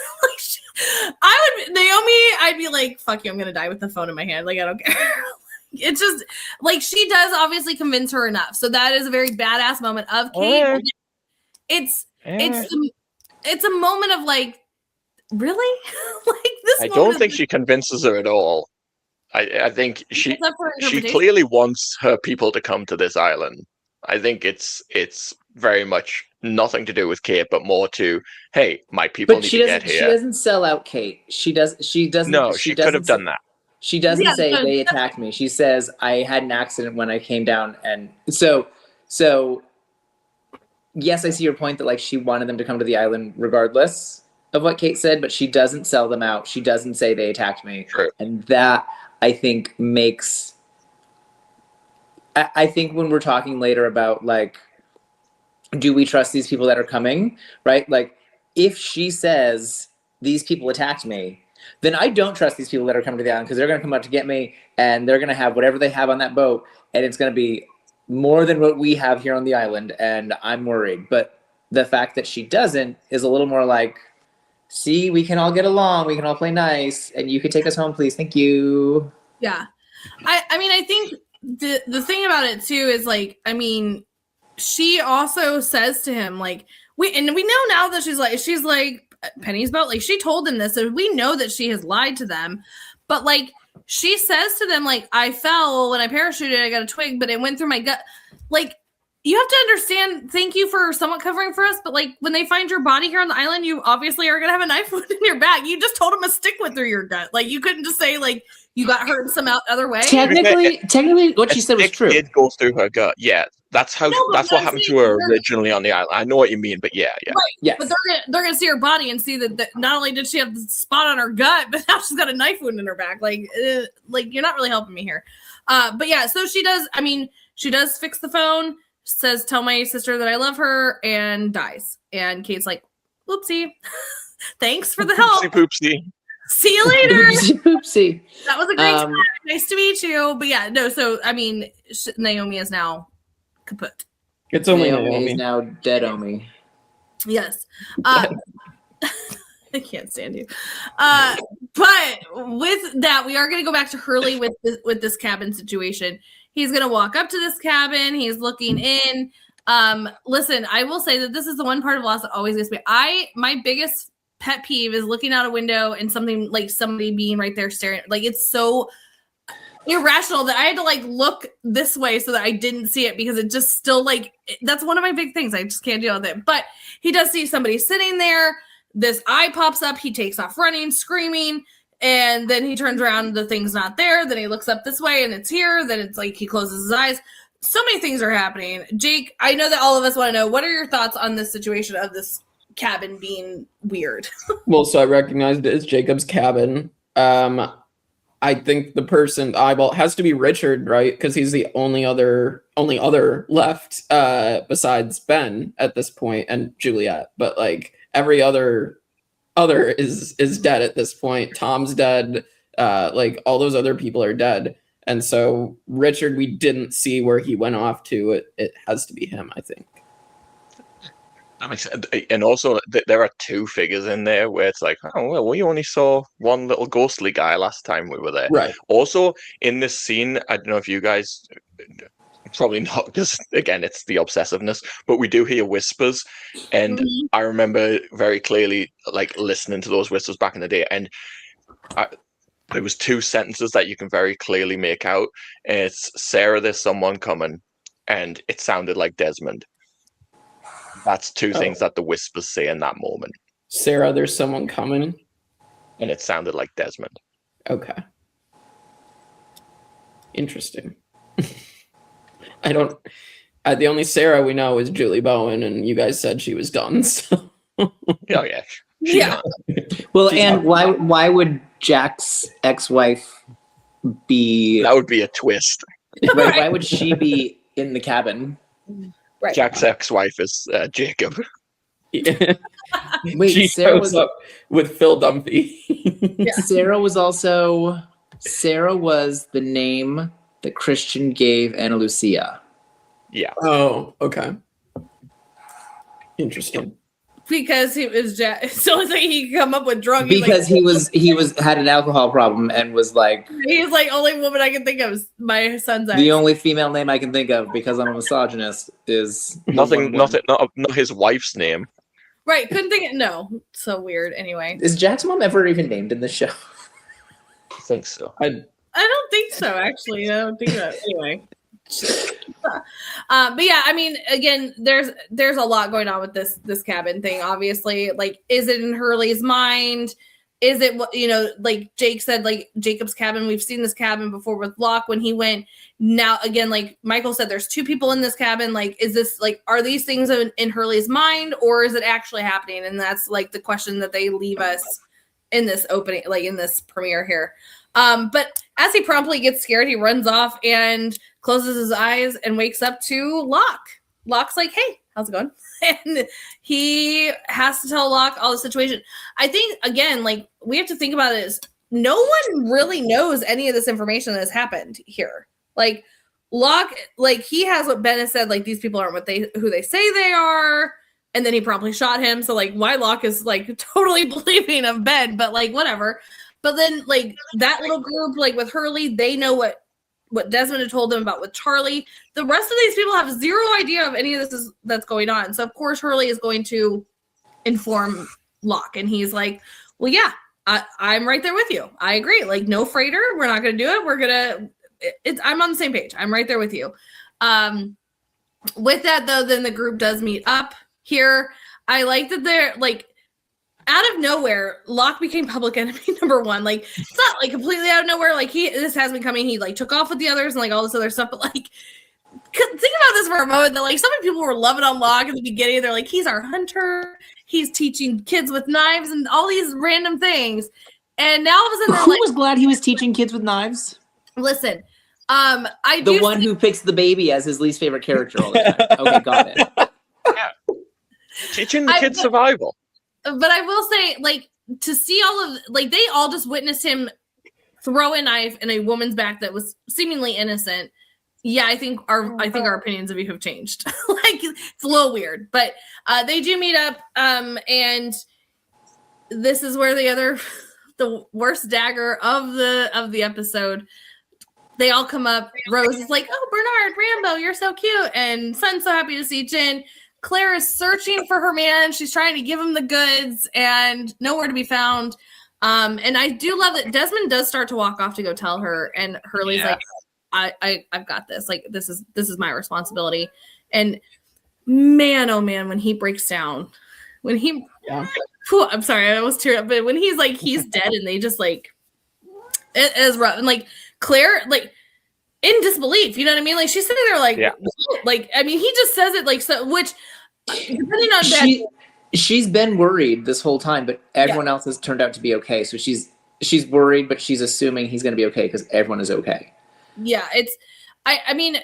I'd be like, fuck you, I'm gonna die with the phone in my hand. Like I don't care. It's just like she does obviously convince her enough. So that is a very badass moment of Kate. It's a moment of like, really? Like this. I don't think she convinces her at all. I think she clearly wants her people to come to this island. I think it's very much nothing to do with Kate, but more to, hey, my people need to get here. She doesn't sell out Kate. She doesn't. No, she could have done that. She doesn't say they attacked me. She says I had an accident when I came down, and so yes, I see your point that like she wanted them to come to the island regardless of what Kate said, but she doesn't sell them out. She doesn't say they attacked me. True. And that I think makes I think when we're talking later about like, do we trust these people that are coming, right? Like if she says these people attacked me, then I don't trust these people that are coming to the island, because they're going to come out to get me, and they're going to have whatever they have on that boat, and it's going to be more than what we have here on the island, and I'm worried. But the fact that she doesn't is a little more like, see, we can all get along, we can all play nice, and you can take us home, please, thank you. Yeah. I mean, I think the thing about it too is like, I mean, she also says to him like, we know now that she's like Penny's boat, like she told him this, and we know that she has lied to them, but like she says to them like, I fell when I parachuted, I got a twig, but it went through my gut. Like, you have to understand, thank you for somewhat covering for us, but like when they find your body here on the island, you obviously are gonna have a knife wound in your back. You just told them a stick went through your gut. Like, you couldn't just say like you got hurt some other way. Technically, what she said was true. It goes through her gut. Yeah, that's how. That's what happened to her originally on the island. I know what you mean, but yeah. Right. Yes. But they're gonna see her body and see that not only did she have the spot on her gut, but now she's got a knife wound in her back. Like you're not really helping me here. But yeah, so she does. I mean, she does fix the phone. Says, tell my sister that I love her, and dies. And Kate's like, oopsie. Thanks for the help. Oopsie poopsie. See you later. Oopsie poopsie. That was a great time. Nice to meet you. But yeah, no, so I mean, Naomi is now kaput. It's only Naomi is now dead Omi. Yes. I can't stand you. But with that, we are going to go back to Hurley with this cabin situation. He's going to walk up to this cabin. He's looking in. Listen, I will say that this is the one part of Lost that always gets me. My biggest pet peeve is looking out a window and something like somebody being right there staring. Like, it's so irrational that I had to like look this way so that I didn't see it, because it just still like, that's one of my big things. I just can't deal with it. But he does see somebody sitting there. This eye pops up. He takes off running, screaming. And then he turns around, the thing's not there. Then he looks up this way and it's here. Then it's like he closes his eyes. So many things are happening. Jake, I know that all of us want to know, what are your thoughts on this situation of this cabin being weird? Well, so I recognized it as Jacob's cabin. I think the person eyeball has to be Richard, right? Because he's the only other left besides Ben at this point, and Juliet. But like every other is dead at this point. Tom's dead. Like all those other people are dead. And so Richard, we didn't see where he went off to. It has to be him, I think. That makes sense. And also, there are two figures in there where it's like, oh, well, we only saw one little ghostly guy last time we were there. Right. Also, in this scene, I don't know if you guys, probably not, because again, it's the obsessiveness, but we do hear whispers. And I remember very clearly, like, listening to those whispers back in the day. And there was two sentences that you can very clearly make out. It's, Sarah, there's someone coming. And it sounded like Desmond. That's two things that the whispers say in that moment. Sarah, there's someone coming. And it sounded like Desmond. Okay. Interesting. The only Sarah we know is Julie Bowen, and you guys said she was done. So. Oh, yeah. Yeah. Well, and why would Jack's ex-wife be... That would be a twist. Right, why would she be in the cabin? Right. Jack's ex-wife is Jacob. Yeah. Wait, she Sarah shows up with Phil Dunphy. Yeah. Sarah was the name that Christian gave Ana Lucia. Yeah. Oh, okay. Interesting. Because he was Jack. So it's like he could come up with drunk. Because he had an alcohol problem and was like, he's like, only woman I can think of is my son's ex. the only female name I can think of because I'm a misogynist is Not his wife's name. Right. Couldn't think it. No. So weird. Anyway. Is Jack's mom ever even named in the show? I think so. I don't think so, actually. I don't think that. Anyway. But yeah, I mean, again, there's a lot going on with this cabin thing. Obviously, like, is it in Hurley's mind? Is it, like Jake said, like Jacob's cabin? We've seen this cabin before with Locke when he went. Now, again, like Michael said, there's two people in this cabin. Like, is this like, are these things in Hurley's mind, or is it actually happening? And that's like the question that they leave us in this opening, like in this premiere here. But as he promptly gets scared, he runs off and closes his eyes and wakes up to Locke. Locke's like, hey, how's it going? And he has to tell Locke all the situation. I think, again, like, we have to think about it as no one really knows any of this information that has happened here. Like, Locke, like, he has what Ben has said, like, these people aren't who they say they are. And then he promptly shot him. So, like, why Locke is, like, totally believing of Ben, but, like, whatever. But then, like, that little group, like, with Hurley, they know what what Desmond had told them about with Charlie. The rest of these people have zero idea of any of this that's going on. So of course Hurley is going to inform Locke, and he's like, well, yeah, I'm right there with you. I agree. Like, no freighter. We're not going to do it. I'm on the same page. I'm right there with you. With that though, then the group does meet up here. I like that they're like, out of nowhere, Locke became public enemy number one. Like, it's not like completely out of nowhere. Like, this has been coming. He like took off with the others and like all this other stuff. But like, think about this for a moment. That like so many people were loving on Locke in the beginning. They're like, he's our hunter. He's teaching kids with knives and all these random things. And now all of a sudden, Who was glad he was teaching kids with knives? Listen, The one who picks the baby as his least favorite character all the time. Okay, got it. Yeah. Teaching the kids survival. But I will say, like, to see all of, like, they all just witnessed him throw a knife in a woman's back that was seemingly innocent. Yeah, I think our opinions of you have changed. Like, it's a little weird, but they do meet up, and this is where the worst dagger of the episode. They all come up. Rose is like, "Oh, Bernard, Rambo, you're so cute," and Sun's so happy to see Jen. Claire is searching for her man. She's trying to give him the goods and nowhere to be found. And I do love that Desmond does start to walk off to go tell her, and Hurley's like, I've got this. Like, this is my responsibility. And man, oh man, when he breaks down, I'm sorry, I almost teared up, but when he's like, he's dead, and they just like, it is rough. And like Claire, like, in disbelief, you know what I mean? Like, she's sitting there like, like, I mean, he just says it like, so, which depending on that, she's been worried this whole time, but everyone else has turned out to be okay. So she's worried, but she's assuming he's going to be okay because everyone is okay. Yeah, it's, I mean,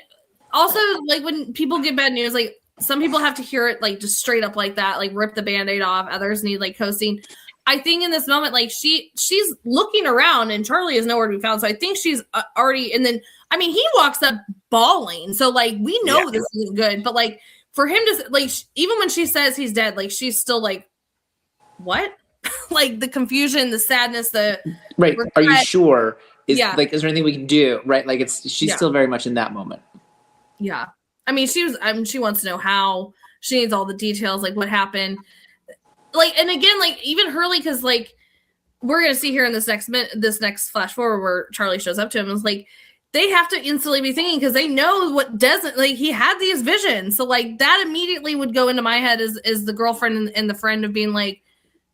also like when people get bad news, like some people have to hear it like just straight up like that, like rip the Band-Aid off. Others need like coasting. I think in this moment, like she's looking around and Charlie is nowhere to be found. So I think she's already, and then, I mean, he walks up bawling. So like, we know this isn't good, but like for him to like, even when she says he's dead, like she's still like, what? Like the confusion, the sadness, the right. regret. Are you sure? Is there anything we can do? Right. Like she's still very much in that moment. Yeah. I mean, she wants to know how. She needs all the details, like what happened. Like, and again, like even Hurley, because like we're gonna see here in this next flash forward where Charlie shows up to him, is like they have to instantly be thinking because they know what doesn't, like he had these visions, so like that immediately would go into my head is the girlfriend and the friend of being like,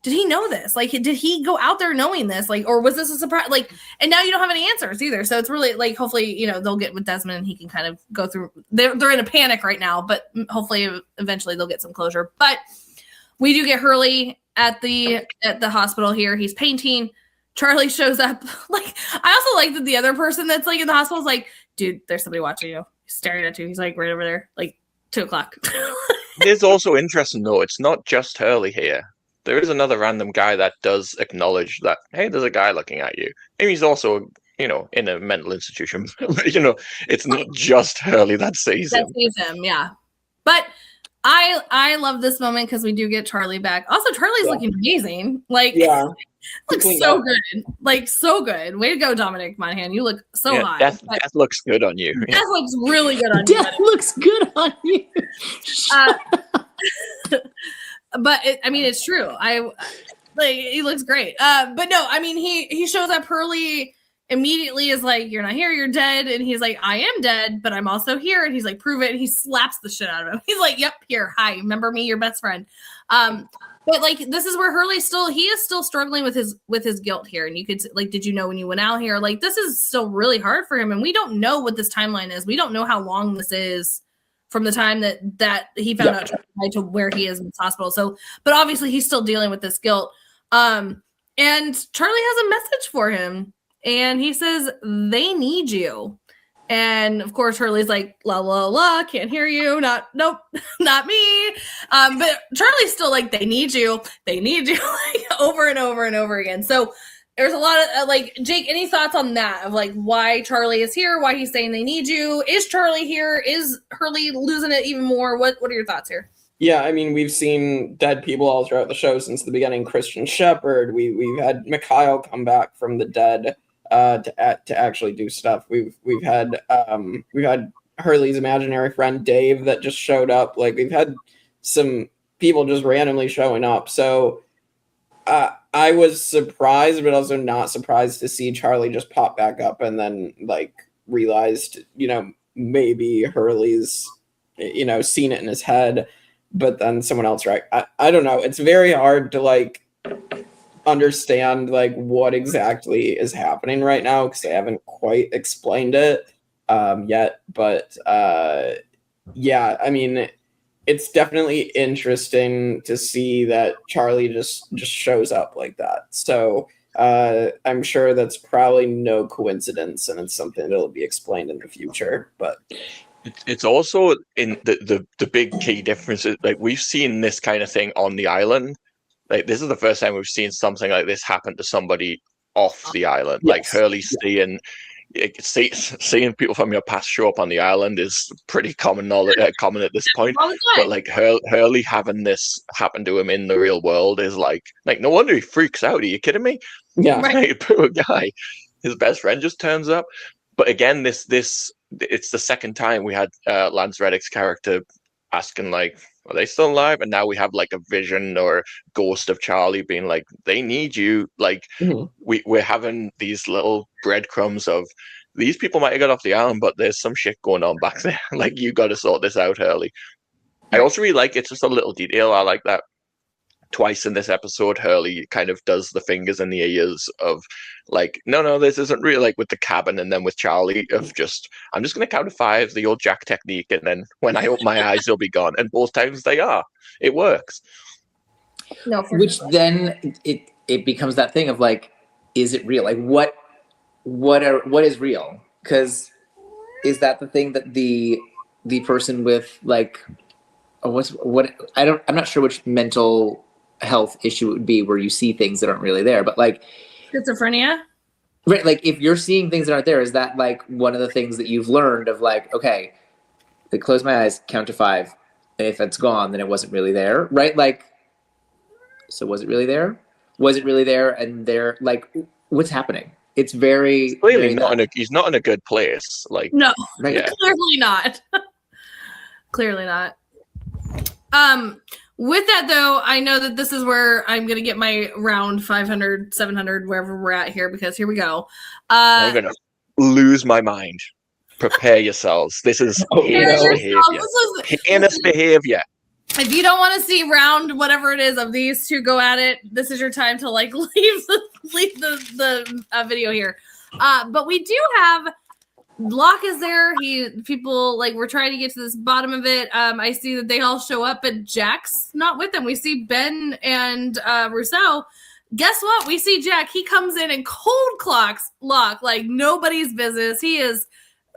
did he know this? Like, did he go out there knowing this? Like, or was this a surprise? Like, and now you don't have any answers either. So it's really like, hopefully, you know, they'll get with Desmond and he can kind of go through. They're in a panic right now, but hopefully, eventually, they'll get some closure. But we do get Hurley at the hospital here. He's painting. Charlie shows up. Like, I also like that the other person that's like in the hospital is like, dude, there's somebody watching you. He's staring at you. He's like right over there, like 2:00. It is also interesting though. It's not just Hurley here. There is another random guy that does acknowledge that, hey, there's a guy looking at you. And he's also, you know, in a mental institution. You know, it's not just Hurley that sees him. Yeah. But I love this moment because we do get Charlie back. Also, Charlie's looking amazing. Like, looks so good. Like, so good. Way to go, Dominic Monaghan. You look so hot. Death looks good on you. Death looks really good on you. Death looks good on you. But I mean, it's true. He looks great. But no, I mean, he shows up. Hurley immediately is like, "You're not here. You're dead." And he's like, "I am dead, but I'm also here." And he's like, "Prove it." And he slaps the shit out of him. He's like, "Yep, here. Hi, remember me, your best friend." But like, this is where Hurley he is still struggling with his guilt here. And you could like, did you know when you went out here? Like, this is still really hard for him. And we don't know what this timeline is. We don't know how long this is from the time that he found out to where he is in this hospital. So, but obviously he's still dealing with this guilt. And Charlie has a message for him, and he says, "They need you." And of course, Hurley's like, "La la la, can't hear you. Nope, not me." But Charlie's still like, "They need you. They need you," like, over and over and over again. So there's a lot of like, Jake, any thoughts on that of like why Charlie is here, why he's saying they need you? Is Charlie here? Is Hurley losing it even more? What are your thoughts here? Yeah, I mean, we've seen dead people all throughout the show since the beginning. Christian Shepherd, we've had Mikhail come back from the dead. to actually do stuff. We've had Hurley's imaginary friend Dave that just showed up. Like, we've had some people just randomly showing up. So I was surprised, but also not surprised to see Charlie just pop back up, and then like realized, maybe Hurley's, seen it in his head, but then someone else, right? I don't know. It's very hard to like understand like what exactly is happening right now, because they haven't quite explained it yet. But yeah, I mean, it's definitely interesting to see that Charlie just shows up like that. So I'm sure that's probably no coincidence, and it's something that'll be explained in the future. But it's also in the big key difference is, like, we've seen this kind of thing on the island. Like, this is the first time we've seen something like this happen to somebody off the island. Yes. Like, Hurley seeing people from your past show up on the island is pretty common common at this point. But like Hurley having this happen to him in the real world is like no wonder he freaks out. Are you kidding me? yeah, Like, poor guy, his best friend just turns up. But again, this it's the second time we had Lance Reddick's character asking like, are they still alive? And now we have like a vision or ghost of Charlie being like, they need you. Like, we're having these little breadcrumbs of these people might have got off the island, but there's some shit going on back there. Like, you got to sort this out, Hurley. I also really like, it's just a little detail. I like that twice in this episode, Hurley kind of does the fingers and the ears of like, no, this isn't real, like with the cabin, and then with Charlie of just, I'm just going to count to 5, the old Jack technique, and then when I open my eyes, they'll be gone. And both times they are. It works. No, Which then it becomes that thing of like, is it real? Like, what is real? Because is that the thing that the person with like, I'm not sure which mental health issue it would be where you see things that aren't really there, but like schizophrenia, right? Like, if you're seeing things that aren't there, is that like one of the things that you've learned of like, okay, I close my eyes, count to 5, and if it's gone, then it wasn't really there, right? Like, so was it really there? Was it really there? And they're like, what's happening? It's very Clearly very he's not in a good place. Like, no, right. Yeah. clearly not. Clearly not. With that though, I know that this is where I'm gonna get my round 500, 700, wherever we're at here, because here we go. I'm gonna lose my mind. Prepare yourselves. This is heinous behavior. Heinous behavior. If you don't want to see round whatever it is of these two go at it, this is your time to like leave the video here. But we do have Locke is there. People like, we're trying to get to this bottom of it. I see that they all show up, but Jack's not with them. We see Ben and Rousseau. Guess what? We see Jack. He comes in and cold clocks Locke like nobody's business. He is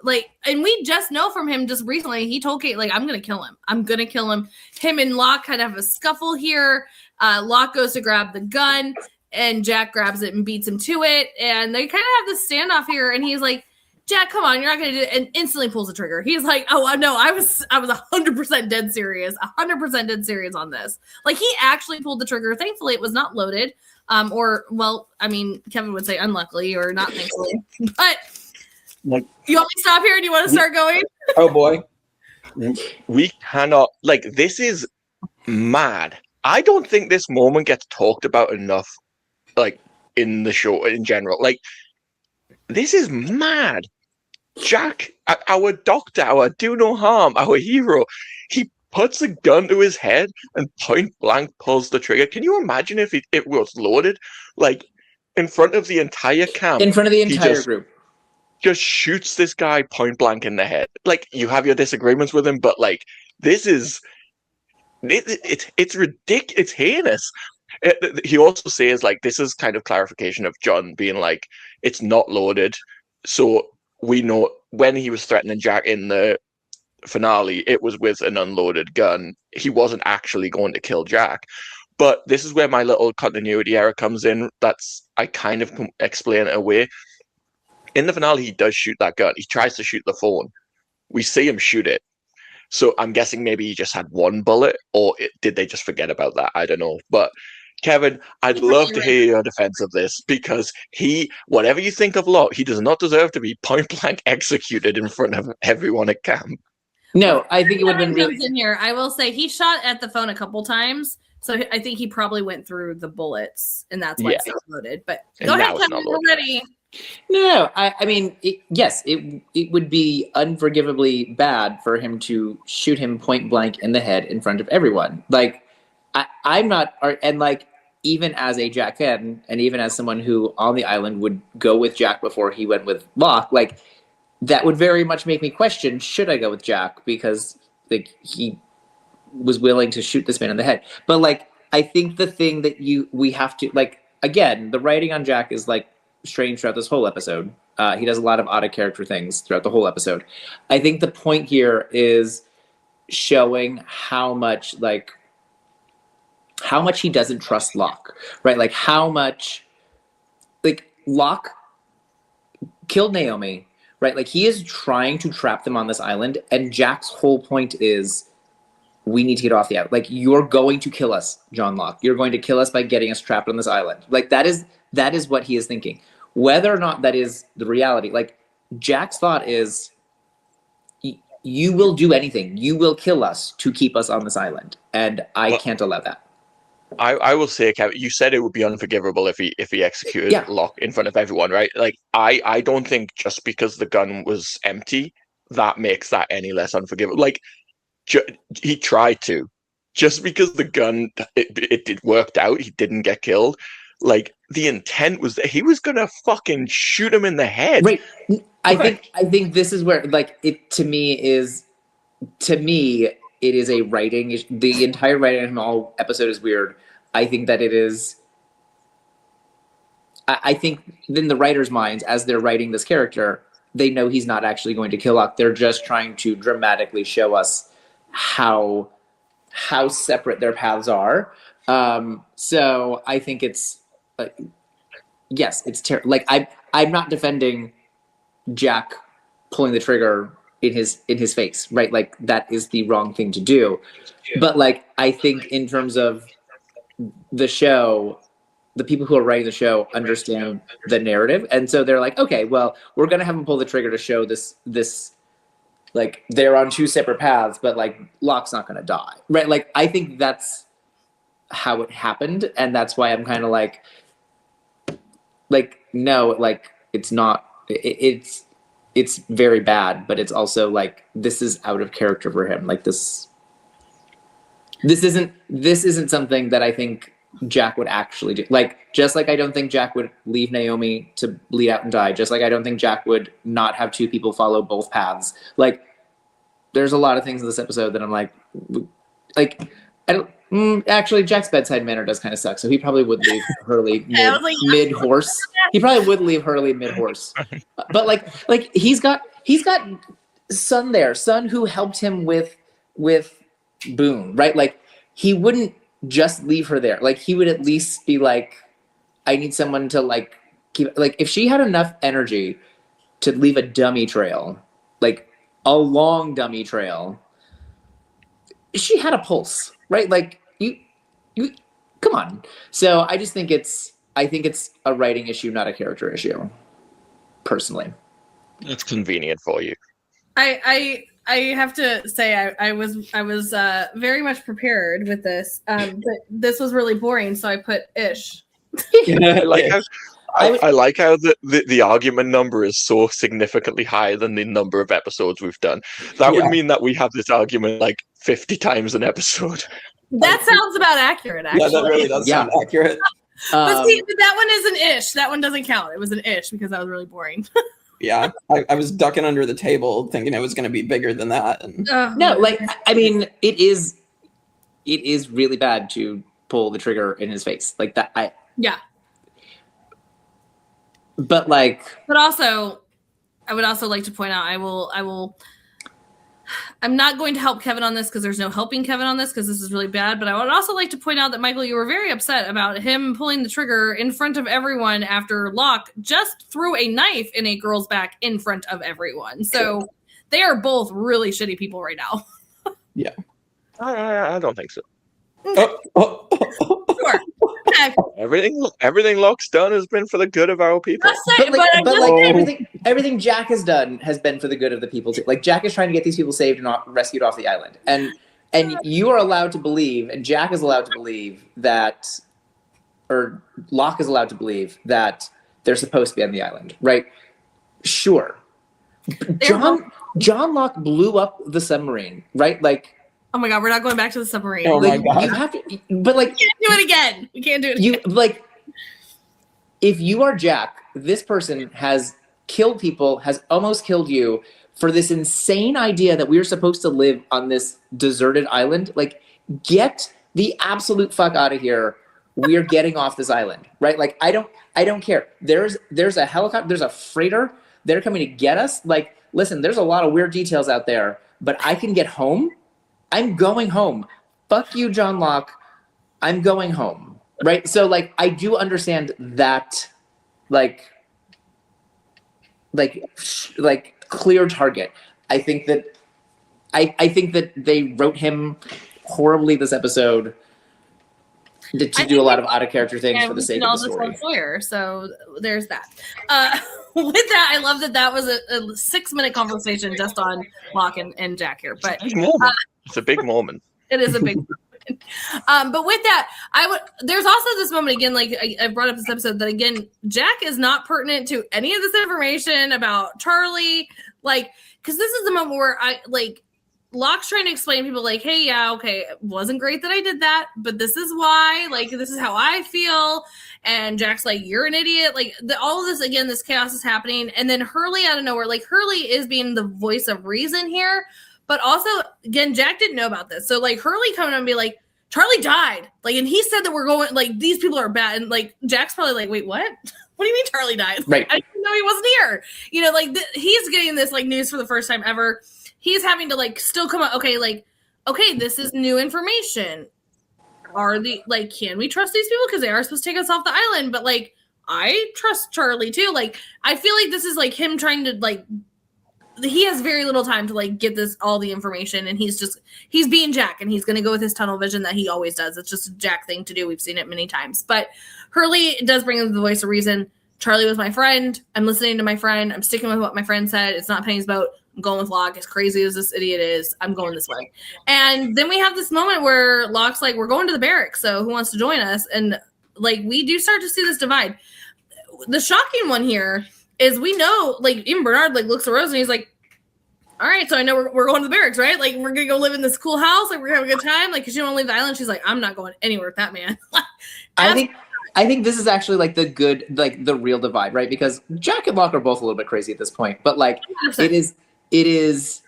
like, and we just know from him just recently, he told Kate, like, I'm going to kill him. I'm going to kill him. Him and Locke kind of have a scuffle here. Locke goes to grab the gun and Jack grabs it and beats him to it. And they kind of have this standoff here. And he's like, Jack, come on, you're not going to do it. And instantly pulls the trigger. He's like, oh, no, I was 100% dead serious. 100% dead serious on this. Like, he actually pulled the trigger. Thankfully, it was not loaded. Or, well, I mean, Kevin would say unluckily or not thankfully. But like, you want me to stop here? Do you want to start going? oh boy. We cannot, like, this is mad. I don't think this moment gets talked about enough, like, in the show in general. Like, this is mad. Jack, our doctor, our do no harm, our hero, he puts a gun to his head and point blank pulls the trigger. Can you imagine if it was loaded? Like, in front of the entire camp. in front of the entire group. Just shoots this guy point blank in the head. Like, you have your disagreements with him, but like, this is it's ridiculous. It's heinous. He also says like, this is kind of clarification of John being like, it's not loaded, so we know when he was threatening Jack in the finale, it was with an unloaded gun. He wasn't actually going to kill Jack. But this is where my little continuity error comes in. I kind of explain it away. In the finale, he does shoot that gun. He tries to shoot the phone. We see him shoot it. So I'm guessing maybe he just had one bullet, or did they just forget about that? I don't know. But Kevin, I'd love to hear your defense of this, because whatever you think of Locke, he does not deserve to be point blank executed in front of everyone at camp. No, I think it would have been really. In here, I will say he shot at the phone a couple times, so I think he probably went through the bullets, and that's why it's exploded. But go ahead, Kevin, we're ready. No, I mean, yes, it would be unforgivably bad for him to shoot him point blank in the head in front of everyone. Like, I'm not, and like, even as a Jack fan, and even as someone who on the island would go with Jack before he went with Locke, like, that would very much make me question, should I go with Jack? Because like he was willing to shoot this man in the head. But like, I think the thing that we have to, like, again, the writing on Jack is like strange throughout this whole episode. He does a lot of out of character things throughout the whole episode. I think the point here is showing how much he doesn't trust Locke, right? Like how much, like Locke killed Naomi, right? Like he is trying to trap them on this island, and Jack's whole point is, we need to get off the island. Like, you're going to kill us, John Locke. You're going to kill us by getting us trapped on this island. Like that is what he is thinking. Whether or not that is the reality, like Jack's thought is, you will do anything. You will kill us to keep us on this island, and I can't allow that. I will say, Kevin, you said it would be unforgivable if he executed Locke in front of everyone, right? Like, I don't think just because the gun was empty, that makes that any less unforgivable. Like, he tried to. Just because the gun, it worked out, he didn't get killed. Like, the intent was that he was gonna fucking shoot him in the head. Right. I think this is where, like, it to me, it is a writing. The entire writing of all episode is weird. I think that it is. I think in the writers' minds, as they're writing this character, they know he's not actually going to kill Locke. They're just trying to dramatically show us how separate their paths are. So I think it's yes, it's terrible. Like I'm not defending Jack pulling the trigger in his face, right? Like that is the wrong thing to do. But like I think in terms of the show, the people who are writing the show understand the narrative, and so they're like, okay, well, we're gonna have him pull the trigger to show this like they're on two separate paths, but like Locke's not gonna die, right? Like I think that's how it happened, and that's why I'm kind of like no, like it's not. It's very bad, but it's also like this is out of character for him. Like this isn't something that I think Jack would actually do. Like, just like I don't think Jack would leave Naomi to bleed out and die. Just like I don't think Jack would not have two people follow both paths. Like, there's a lot of things in this episode that I'm like I don't. Actually, Jack's bedside manner does kind of suck. So he probably would leave Hurley mid horse. He probably would leave Hurley mid horse. But like he's got Sun there, Sun who helped him with Boone, right? Like he wouldn't just leave her there. Like he would at least be like, I need someone to like keep. Like if she had enough energy to leave a dummy trail, like a long dummy trail, she had a pulse. Right, like you, come on. So I just think it's a writing issue, not a character issue. Personally, it's convenient for you. I have to say I was very much prepared with this, but this was really boring, so I put ish. I like how the argument number is so significantly higher than the number of episodes we've done. That would mean that we have this argument like 50 times an episode. That sounds about accurate, actually. Yeah, that really does sound accurate. But see, that one is an ish. That one doesn't count. It was an ish because that was really boring. Yeah, I was ducking under the table thinking it was going to be bigger than that. And... No, like, I mean, it is really bad to pull the trigger in his face. Like that, Yeah. But like, but also, I would also like to point out, I'm not going to help Kevin on this because there's no helping Kevin on this because this is really bad. But I would also like to point out that Michael, you were very upset about him pulling the trigger in front of everyone after Locke just threw a knife in a girl's back in front of everyone. So they are both really shitty people right now. Yeah, I don't think so. Sure. Okay. Everything Locke's done has been for the good of our people. Just saying, but I'm just saying. everything Jack has done has been for the good of the people too. Like Jack is trying to get these people saved and rescued off the island, and you are allowed to believe, and Jack is allowed to believe that, or Locke is allowed to believe that they're supposed to be on the island, right? Sure. John Locke blew up the submarine, right? Like, oh my god, we're not going back to the submarine. Oh my like, god. you have to, but like, We can't do it again. We can't do it again. like, if you are Jack, this person has killed people, has almost killed you for this insane idea that we're supposed to live on this deserted island. Like, get the absolute fuck out of here. We're getting off this island, right? Like, I don't care. There's a helicopter, there's a freighter. They're coming to get us. Like, listen, there's a lot of weird details out there, but I can get home. I'm going home. Fuck you, John Locke. I'm going home. Right? So, like, I do understand that, like clear target. I think that they wrote him horribly this episode to do a lot of out of character things for the sake of the story. Sawyer, so there's that. With that, I love that was a 6-minute conversation just on Locke and Jack here. But It's a big moment. It is a big moment. But with that, there's also this moment again, like I brought up this episode, that again, Jack is not pertinent to any of this information about Charlie, like, because this is the moment where Locke's trying to explain to people, like, hey, yeah, okay, it wasn't great that I did that, but this is why, like, this is how I feel. And Jack's like, you're an idiot. Like, all of this, again, this chaos is happening. And then Hurley out of nowhere, like, Hurley is being the voice of reason here. But also, again, Jack didn't know about this. So, like, Hurley coming and be like, Charlie died. Like, and he said that we're going, like, these people are bad. And, like, Jack's probably like, wait, what? What do you mean Charlie died? Right. I didn't know he wasn't here. You know, like, he's getting this, like, news for the first time ever. He's having to, like, still come up, okay, this is new information. Can we trust these people? Because they are supposed to take us off the island. But, like, I trust Charlie, too. Like, I feel like this is, like, him trying to, like, he has very little time to, like, get all the information. And he's being Jack. And he's going to go with his tunnel vision that he always does. It's just a Jack thing to do. We've seen it many times. But Hurley does bring in the voice of reason. Charlie was my friend. I'm listening to my friend. I'm sticking with what my friend said. It's not Penny's boat. I'm going with Locke. As crazy as this idiot is, I'm going this way. And then we have this moment where Locke's like, we're going to the barracks, so who wants to join us? And, like, we do start to see this divide. The shocking one here is we know, like, even Bernard, like, looks at Rose and he's like, all right, so I know we're going to the barracks, right? Like, we're going to go live in this cool house. Like, we're going to have a good time. Like, because you don't leave the island. She's like, I'm not going anywhere with that man. I think this is actually, like, the real divide, right? Because Jack and Locke are both a little bit crazy at this point. But, like, 100%. it is,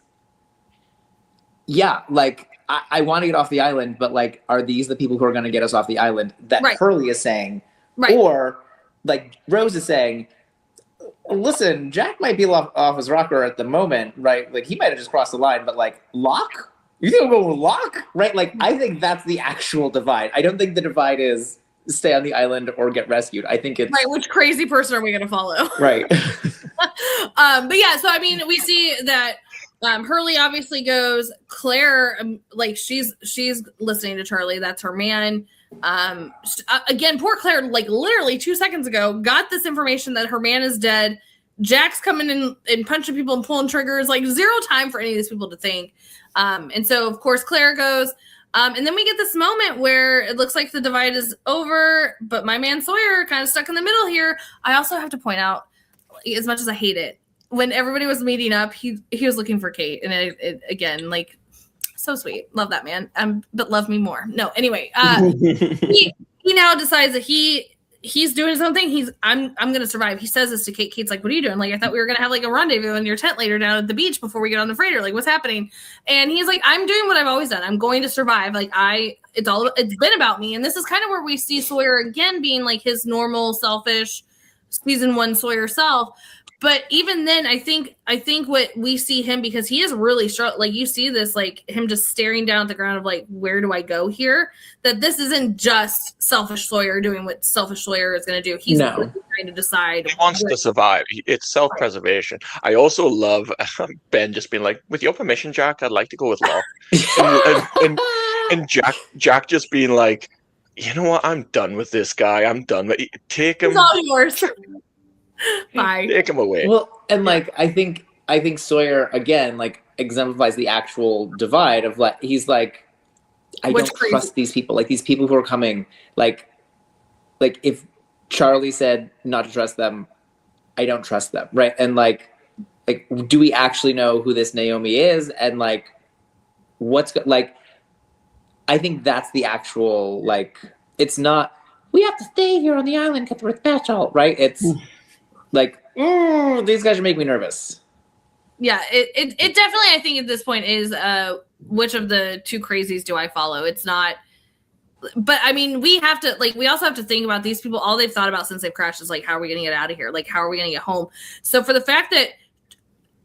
yeah, like, I want to get off the island, but, like, are these the people who are going to get us off the island that Right. Hurley is saying? Right. Or, like, Rose is saying, listen, Jack might be off his rocker at the moment, right? Like, he might have just crossed the line, but, like, Locke? You think we'll go with Locke? Right? Like, I think that's the actual divide. I don't think the divide is stay on the island or get rescued. I think it's... Right, which crazy person are we going to follow? Right. But yeah, so I mean, we see that Hurley obviously goes. Claire, like, she's listening to Charlie. That's her man. Again, poor Claire, like, literally 2 seconds ago, got this information that her man is dead. Jack's coming in and punching people and pulling triggers. Like, zero time for any of these people to think. And so, of course, Claire goes. And then we get this moment where it looks like the divide is over, but my man Sawyer kind of stuck in the middle here. I also have to point out, as much as I hate it, when everybody was meeting up, he was looking for Kate, and it again, like, so sweet. Love that man. But love me more. No, anyway, he now decides that he's doing his own thing. I'm gonna survive. He says this to Kate. Kate's like, what are you doing? Like, I thought we were gonna have, like, a rendezvous in your tent later down at the beach before we get on the freighter. Like, what's happening? And he's like, I'm doing what I've always done. I'm going to survive. Like, it's been about me. And this is kind of where we see Sawyer again being, like, his normal selfish season 1 Sawyer self. But even then, I think what we see him, because he is really strong. Like, you see this, like, him just staring down at the ground of, like, where do I go here? That this isn't just selfish Sawyer doing what selfish Sawyer is going to do. He's really trying to decide. He wants to survive. It's self-preservation. I also love Ben just being like, with your permission, Jack, I'd like to go with Locke. and Jack just being like, you know what? I'm done with this guy. I'm done with take him. It's all yours. Bye. Take him away. Well, and like I think Sawyer again like exemplifies the actual divide of like he's like I Which don't crazy. trust these people. Like these people who are coming. Like if Charlie said not to trust them, I don't trust them, right? And like do we actually know who this Naomi is? And like like I think that's the actual like it's not we have to stay here on the island because we're special, right? It's like these guys are making me nervous. Yeah, it definitely, I think at this point is which of the two crazies do I follow? It's not, but I mean, we also have to think about these people. All they've thought about since they've crashed is like, how are we going to get out of here? Like, how are we going to get home? So for the fact that,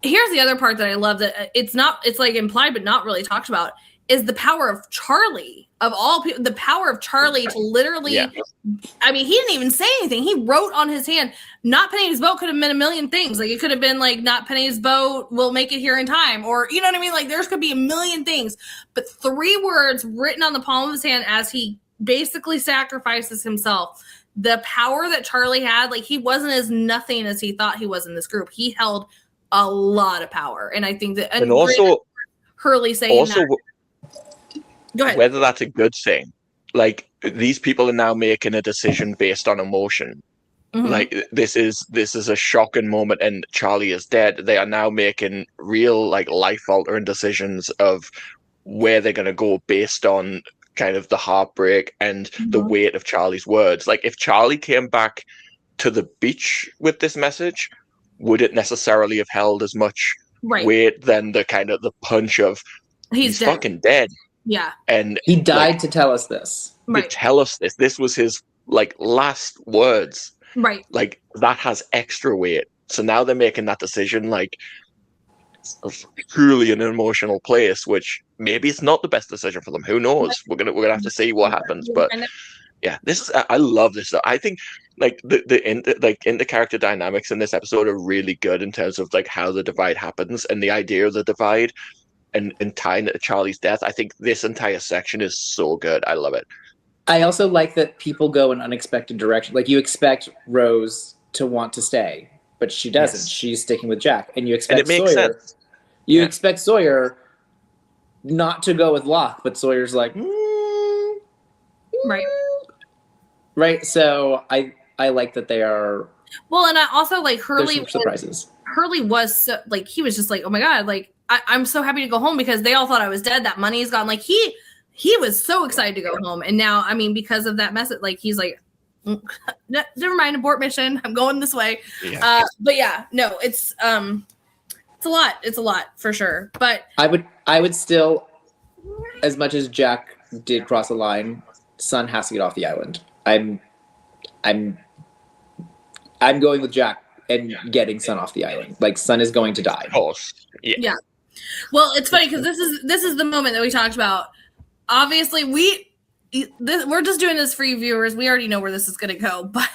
here's the other part that I love that it's like implied but not really talked about is the power of Charlie, of all people, the power of Charlie to literally, I mean, he didn't even say anything. He wrote on his hand, not Penny's boat could have meant a million things. Like it could have been like, not Penny's boat will make it here in time. Or, you know what I mean? Like there's could be a million things, but 3 words written on the palm of his hand as he basically sacrifices himself. The power that Charlie had, like he wasn't as nothing as he thought he was in this group. He held a lot of power. And I think that, and also Hurley saying also, that. Go ahead. Whether that's a good thing, like these people are now making a decision based on emotion. Mhm. Like this is a shocking moment, and Charlie is dead. They are now making real like life altering decisions of where they're going to go based on kind of the heartbreak and the weight of Charlie's words. Like if Charlie came back to the beach with this message, would it necessarily have held as much weight than the kind of the punch of he's dead. fucking dead? Yeah. And he died to tell us this. To tell us this. This was his like last words. Right. Like that has extra weight. So now they're making that decision like truly an emotional place, which maybe it's not the best decision for them. Who knows? We're gonna have to see what happens. But yeah, this is I love this stuff. I think like the character dynamics in this episode are really good in terms of like how the divide happens and the idea of the divide. And tying it to Charlie's death, I think this entire section is so good. I love it. I also like that people go in unexpected directions. Like you expect Rose to want to stay, but she doesn't. Yes. She's sticking with Jack, and you expect and it makes Sawyer. Sense. You expect Sawyer not to go with Locke, but Sawyer's like, right. So I like that they are. Well, and I also like Hurley. Surprises. Hurley was so, like he was just like, oh my god, like. I'm so happy to go home because they all thought I was dead. That money is gone. Like he was so excited to go home. And now, I mean, because of that message, like he's like, never mind, abort mission. I'm going this way. Yeah. But yeah, no, it's a lot. It's a lot for sure. But I would still, as much as Jack did cross the line, Sun has to get off the island. I'm going with Jack and getting Sun off the island. Like Sun is going to die. Of course. Yeah. Well, it's funny because this is the moment that we talked about. Obviously, we're just doing this for you viewers. We already know where this is going to go. But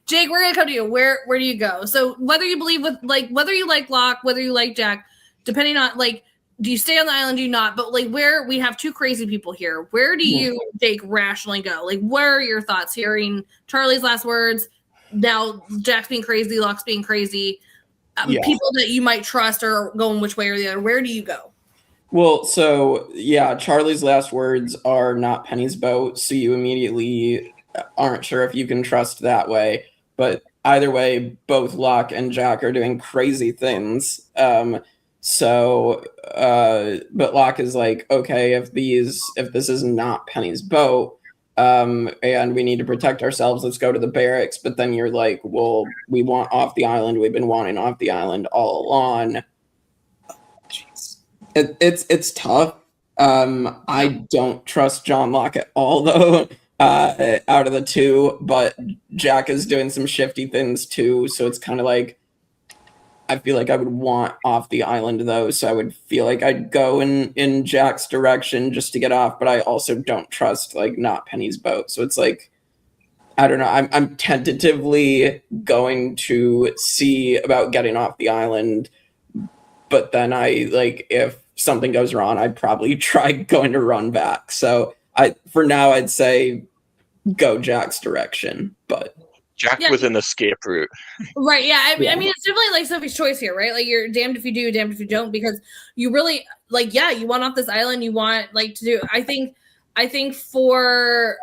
Jake, we're going to come to you. Where do you go? So whether you believe whether you like Locke, whether you like Jack, depending on like, do you stay on the island? Do you not? But like, where we have 2 crazy people here. Where do you, Jake, rationally go? Like, what are your thoughts hearing Charlie's last words? Now Jack's being crazy, Locke's being crazy. People that you might trust are going which way or the other. Where do you go? Well, so yeah, Charlie's last words are not Penny's boat, so you immediately aren't sure if you can trust that way. But either way, both Locke and Jack are doing crazy things. But Locke is like, okay, if this is not Penny's boat, and we need to protect ourselves, let's go to the barracks. But then you're like, well, we want off the island. We've been wanting off the island all along. Jeez. It's tough. I don't trust John Locke at all, though, out of the 2, but Jack is doing some shifty things too. So it's kind of like, I feel like I would want off the island though. So I would feel like I'd go in Jack's direction just to get off, but I also don't trust like not Penny's boat. So it's like, I don't know. I'm tentatively going to see about getting off the island, but then I like, if something goes wrong, I'd probably try going to run back. So for now, I'd say go Jack's direction, but Jack was an escape route. Right. Yeah. I mean, it's definitely like Sophie's choice here, right? Like you're damned if you do, damned if you don't, because you really like, yeah, you want off this island. You want like to do, I think for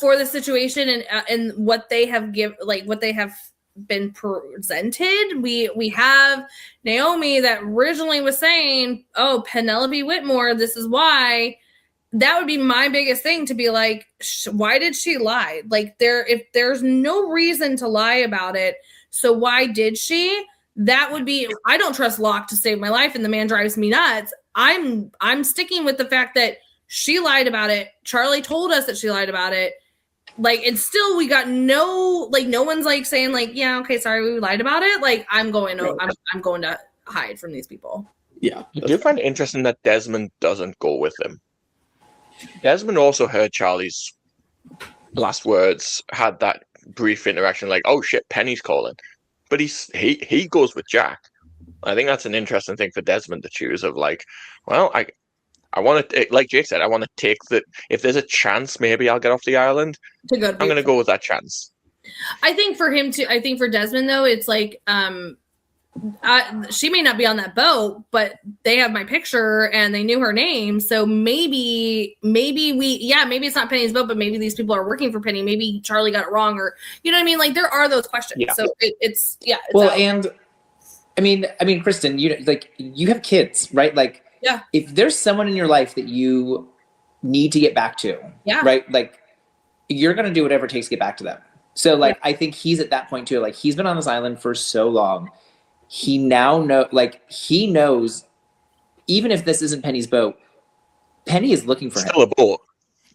the situation and what they have what they have been presented, we have Naomi that originally was saying, oh, Penelope Whitmore, this is why. That would be my biggest thing, to be like, why did she lie? Like if there's no reason to lie about it, so why did she? That would be, I don't trust Locke to save my life and the man drives me nuts. I'm sticking with the fact that she lied about it. Charlie told us that she lied about it. Like, and still we got no one's like saying like, yeah, okay, sorry, we lied about it. Like I'm going to hide from these people. Yeah. I do find it interesting that Desmond doesn't go with him. Desmond also heard Charlie's last words, had that brief interaction like, oh shit, Penny's calling. But he goes with Jack. I think that's an interesting thing for Desmond to choose, of like, well, I want to, like Jake said, I want to take that. If there's a chance, maybe I'll get off the island. I'm going to go with that chance. I think for Desmond though, it's like, she may not be on that boat, but they have my picture and they knew her name. So maybe it's not Penny's boat, but maybe these people are working for Penny. Maybe Charlie got it wrong, or you know what I mean? Like there are those questions. Yeah. So it's well, and I mean, Kristin, you have kids, right? Like, yeah, if there's someone in your life that you need to get back to, yeah, right? Like you're going to do whatever it takes to get back to them. So like, I think he's at that point too. Like he's been on this island for so long. He now he knows, even if this isn't Penny's boat, Penny is looking for him. Still a boat.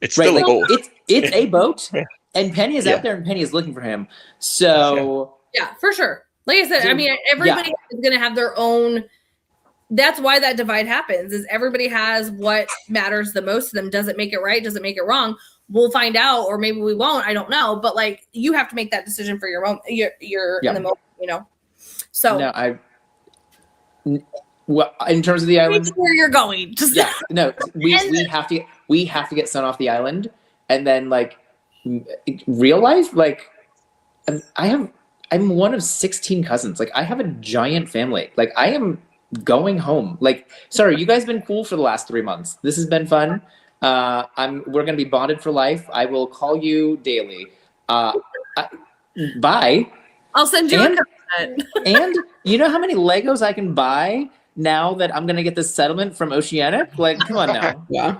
It's still a boat. It's a boat, and Penny is out there, and Penny is looking for him. So yeah, for sure. Like I said, I mean, everybody is going to have their own. That's why that divide happens. Is everybody has what matters the most to them? Does it make it right? Does it make it wrong? We'll find out, or maybe we won't. I don't know. But like, you have to make that decision for your moment. You're in the moment, you know. So no, well, in terms of the island, where you're going, just we have to get Sun off the island, and then like real life, like I'm one of 16 cousins. Like I have a giant family. Like I am going home. Like, sorry, you guys been cool for the last 3 months. This has been fun. We're gonna be bonded for life. I will call you daily. Bye. I'll send you and you know how many Legos I can buy now that I'm gonna get this settlement from Oceanic? Like, come on now. Yeah.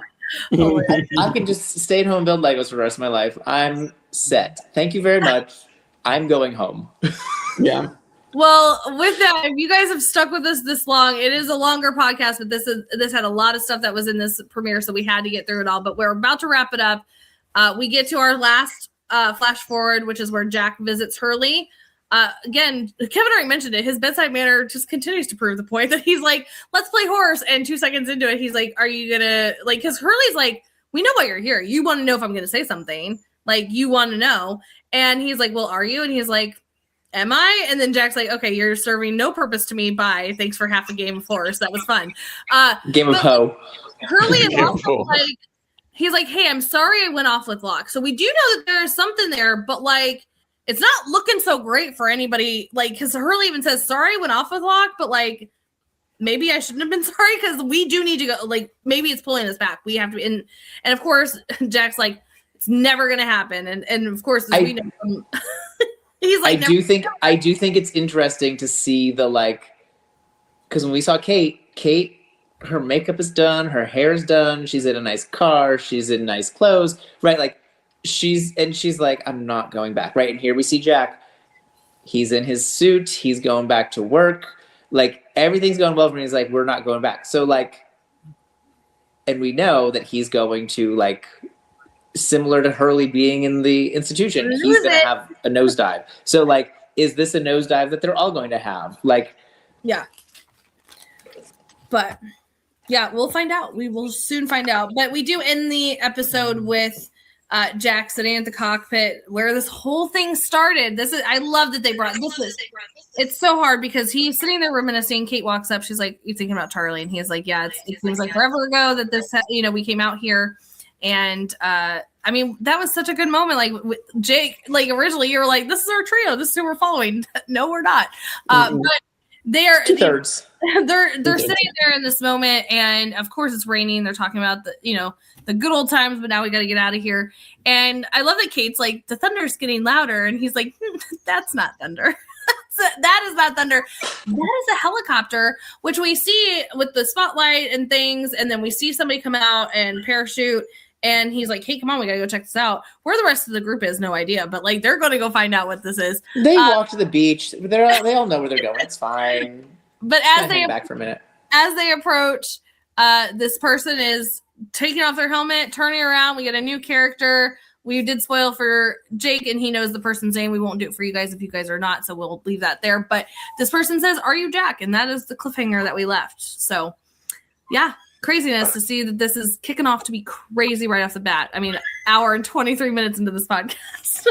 I can just stay at home and build Legos for the rest of my life. I'm set. Thank you very much. I'm going home. Yeah. Well, with that, if you guys have stuck with us this long, it is a longer podcast, but this had a lot of stuff that was in this premiere, so we had to get through it all. But we're about to wrap it up. We get to our last flash forward, which is where Jack visits Hurley. Again, Kevin already mentioned it. His bedside manner just continues to prove the point that he's like, let's play horse. And 2 seconds into it, he's like, are you gonna, like, because Hurley's like, we know why you're here. You want to know if I'm gonna say something. Like, you want to know. And he's like, well, are you? And he's like, am I? And then Jack's like, okay, you're serving no purpose to me. Bye. Thanks for half a game of horse. That was fun. Game of Ho. Hurley is also like, he's like, hey, I'm sorry I went off with Locke. So we do know that there is something there, but like, it's not looking so great for anybody. Like, because Hurley even says, sorry, I went off with Locke, but like, maybe I shouldn't have been sorry, because we do need to go. Like, maybe it's pulling us back. We have to. And of course, Jack's like, it's never going to happen. And of course, we know from, he's like, I do think it's interesting to see the, like, because when we saw Kate, her makeup is done, her hair is done, she's in a nice car, she's in nice clothes, right? Like, she's like, I'm not going back, right? And here we see Jack, he's in his suit, he's going back to work, like, everything's going well for him. He's like, we're not going back. So, like, and we know that he's going to, like, similar to Hurley being in the institution, he's going to have a nosedive. So, like, is this a nosedive that they're all going to have? Like, yeah. But yeah, we'll find out. We will soon find out. But we do end the episode with Jack sitting at the cockpit where this whole thing started. I love that they brought this. It's so hard because he's sitting there reminiscing. Kate walks up. She's like, "You thinking about Charlie?" And he's like, "Yeah, it seems like forever ago that this, we came out here." And I mean, that was such a good moment. Like Jake, like originally you were like, "This is our trio. This is who we're following." No, we're not. But they're 2/3. They're sitting there in this moment, and of course it's raining. They're talking about the good old times, but now we got to get out of here. And I love that Kate's like, "The thunder's getting louder," and he's like, "That's not thunder." That is not thunder. That is a helicopter, which we see with the spotlight and things. And then we see somebody come out and parachute. And he's like, "Hey, come on, we gotta go check this out." Where the rest of the group is, no idea. But like, they're going to go find out what this is. They walk to the beach. They all know where they're going. It's fine. But as they back for a minute, as they approach, this person is taking off their helmet, turning around. We get a new character. We did spoil for Jake, and he knows the person's name. We won't do it for you guys if you guys are not, so we'll leave that there. But this person says, "Are you Jack?" And that is the cliffhanger that we left. So, yeah, craziness to see that this is kicking off to be crazy right off the bat. I mean, hour and 23 minutes into this podcast.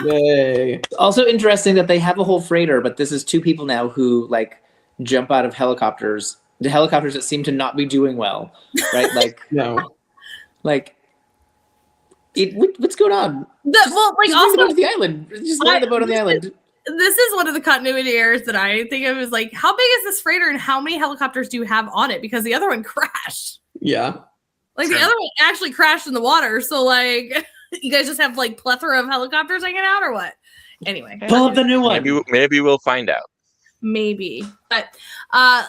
Yay. Also interesting that they have a whole freighter, but this is two people now who like jump out of helicopters. The helicopters that seem to not be doing well, right? Like No. Like. What's going on? Also land the island. Just land the boat on the island. This is one of the continuity errors that I think of is like, how big is this freighter and how many helicopters do you have on it? Because the other one crashed. Yeah. Like the other one actually crashed in the water. So like, you guys just have like plethora of helicopters hanging out or what? Anyway, pull up the new one. Maybe we'll find out. Maybe. But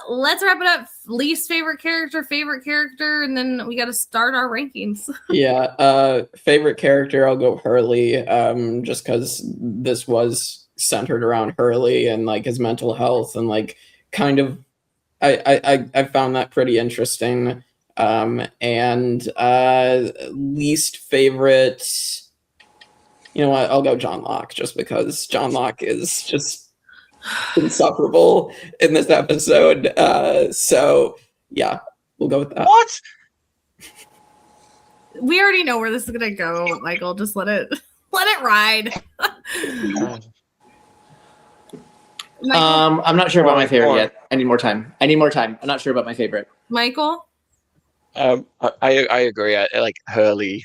let's wrap it up. Least favorite character, and then we got to start our rankings. Yeah. Favorite character, I'll go Hurley. Just because this was centered around Hurley and like his mental health and like kind of I found that pretty interesting. And least favorite, you know what, I'll go John Locke just because John Locke is just insufferable in this episode. So yeah, we'll go with that. What? We already know where this is gonna go, Michael. Just let it ride. Michael? I'm not sure about my favorite yet. I need more time. I'm not sure about my favorite. Michael? I agree. I like Hurley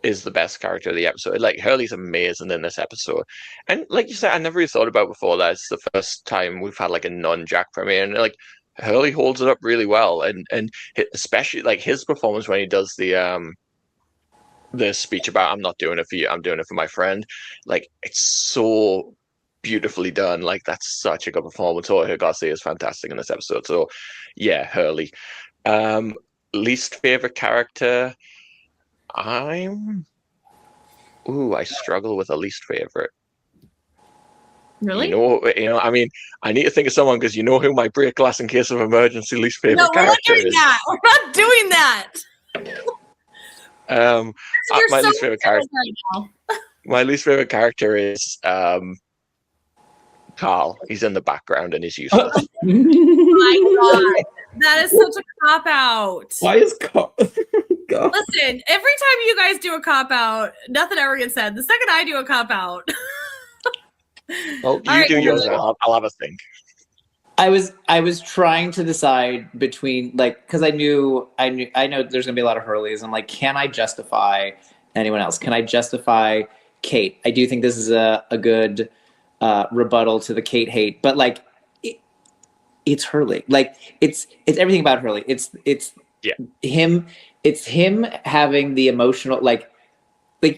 is the best character of the episode. Like Hurley's amazing in this episode, and like you said, I never really thought about before that it's the first time we've had like a non-Jack premiere, and like Hurley holds it up really well, and especially like his performance when he does the speech about "I'm not doing it for you, I'm doing it for my friend." Like it's so beautifully done. Like that's such a good performance. Jorge Garcia is fantastic in this episode. So yeah, Hurley. Least favorite character. I struggle with a least favorite. Really? You know. I mean, I need to think of someone because you know who my break glass in case of emergency least favorite No, we're not character doing is. that. We're not doing that. My least favorite character. Right now. My least favorite character is Carl. He's in the background and he's useless. My God, that is such a cop out. Why is God? Listen, every time you guys do a cop out, nothing ever gets said. The second I do a cop out, Well, you do yours. I'll have a think. I was trying to decide between like because I know there's gonna be a lot of Hurleys. I'm like, can I justify anyone else? Can I justify Kate? I do think this is a good rebuttal to the Kate hate, but like it's Hurley. Like it's everything about Hurley. It's him. It's him having the emotional like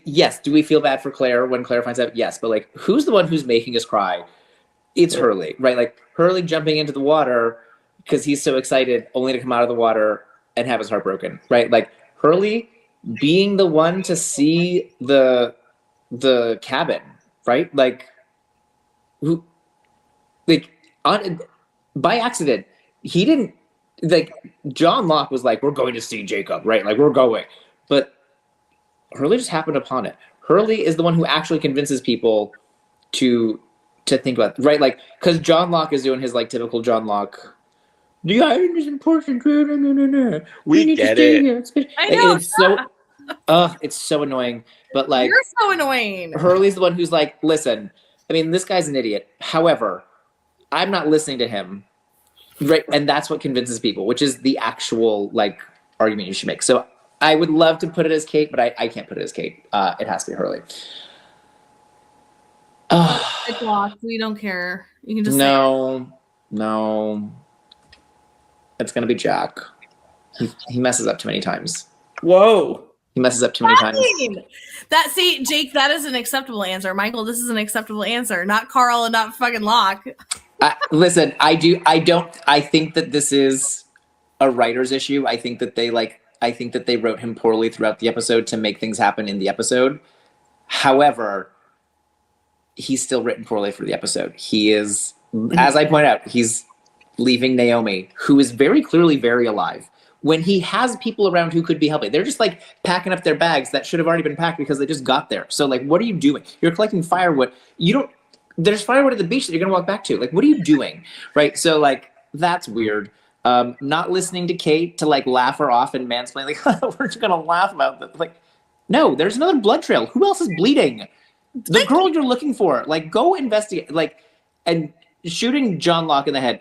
yes. Do we feel bad for Claire when Claire finds out? Yes, but like who's the one who's making us cry? It's Hurley, right? Like Hurley jumping into the water because he's so excited, only to come out of the water and have his heart broken, right? Like Hurley being the one to see the cabin, right? Like who, like by accident, he didn't like. John Locke was like, "We're going to see Jacob," right? Like we're going, but Hurley just happened upon it. Hurley is the one who actually convinces people to think about, right? Like, because John Locke is doing his like typical John Locke. The island is important. We need get to stay it. here. I know. It's so It's so annoying. But like, You're so annoying. Hurley's the one who's like, listen, I mean, this guy's an idiot. However, I'm not listening to him. Right. And that's what convinces people, which is the actual like argument you should make. So I would love to put it as Kate, but I can't put it as Kate. It has to be Hurley. It's locked. We don't care. You can just No. It's gonna be Jack. He messes up too many times. Whoa. He messes up too many times. See, Jake, that is an acceptable answer. Michael, this is an acceptable answer. Not Carl and not fucking Locke. Listen, I think that this is a writer's issue. I think that they wrote him poorly throughout the episode to make things happen in the episode. However, he's still written poorly for the episode. He is, as I point out, he's leaving Naomi, who is very clearly very alive, when he has people around who could be helping. They're just like packing up their bags that should have already been packed because they just got there. So like, what are you doing? You're collecting firewood. There's firewood at the beach that you're going to walk back to. Like, what are you doing? Right? So like, that's weird. Not listening to Kate to like laugh her off and mansplain, like, we're just going to laugh about this. Like, no, there's another blood trail. Who else is bleeding? The girl you're looking for. Like, go investigate. Like, and shooting John Locke in the head.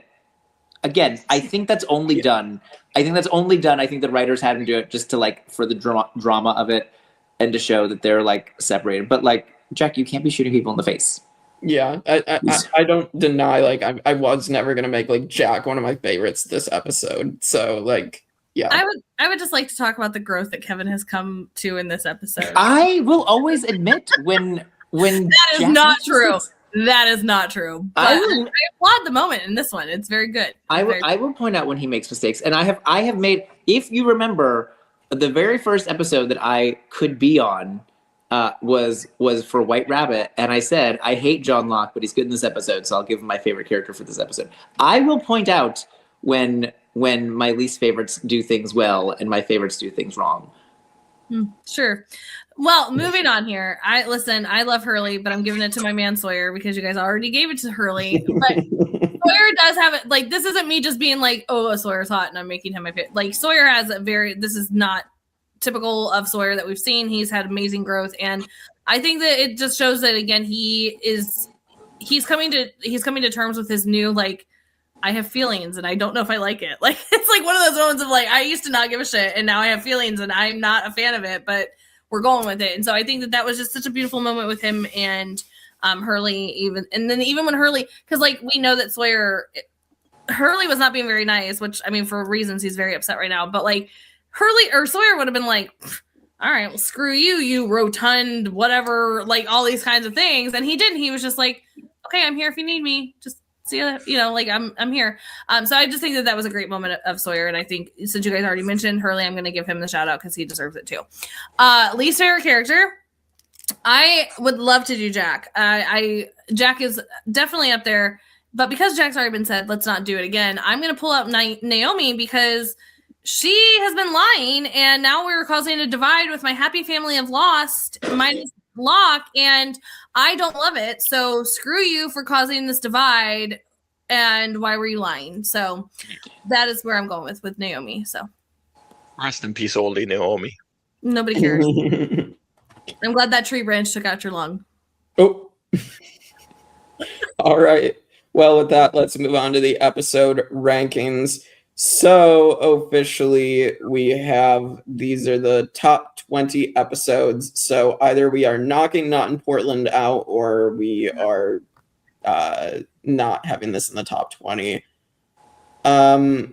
Again, I think that's only done. I think the writers had him do it just to like, for the drama of it and to show that they're like separated. But like, Jack, you can't be shooting people in the face. Yeah, I don't deny, like, I was never going to make, like, Jack one of my favorites this episode. So, like, yeah. I would just like to talk about the growth that Kevin has come to in this episode. I will always admit when that is Jack not true. That is not true. But I applaud the moment in this one. It's very good. I will point out when he makes mistakes. And I have made, if you remember, the very first episode that I could be on was for White Rabbit, and I said, I hate John Locke, but he's good in this episode, so I'll give him my favorite character for this episode. I will point out when my least favorites do things well and my favorites do things wrong. Sure. Well, moving on here. I love Hurley, but I'm giving it to my man Sawyer because you guys already gave it to Hurley. But Sawyer does have it. Like, this isn't me just being like, oh, Sawyer's hot and I'm making him my favorite. Like, Sawyer has this is not typical of Sawyer that we've seen. He's had amazing growth, and I think that it just shows that again he's coming to terms with his new, like, I have feelings and I don't know if I like it. Like, it's like one of those moments of like, I used to not give a shit and now I have feelings and I'm not a fan of it, but we're going with it. And so I think that was just such a beautiful moment with him and Hurley and then even when Hurley, because like we know that Hurley was not being very nice, which I mean for reasons he's very upset right now, but like Hurley or Sawyer would have been like, all right, well, screw you, you rotund, whatever, like all these kinds of things. And he didn't. He was just like, okay, I'm here if you need me. Just see you know, like I'm here. So I just think that was a great moment of Sawyer. And I think since you guys already mentioned Hurley, I'm going to give him the shout out because he deserves it too. Least favorite character. I would love to do Jack. Jack is definitely up there, but because Jack's already been said, let's not do it again. I'm going to pull out Naomi because she has been lying, and now we're causing a divide with my happy family of Lost minus Locke, and I don't love it. So screw you for causing this divide, and why were you lying? So that is where I'm going with Naomi. So rest in peace, oldie Naomi. Nobody cares. I'm glad that tree branch took out your lung. Oh. All right. Well, with that, let's move on to the episode rankings. So officially we have, these are the top 20 episodes. So either we are knocking Not in Portland out or we are not having this in the top 20. I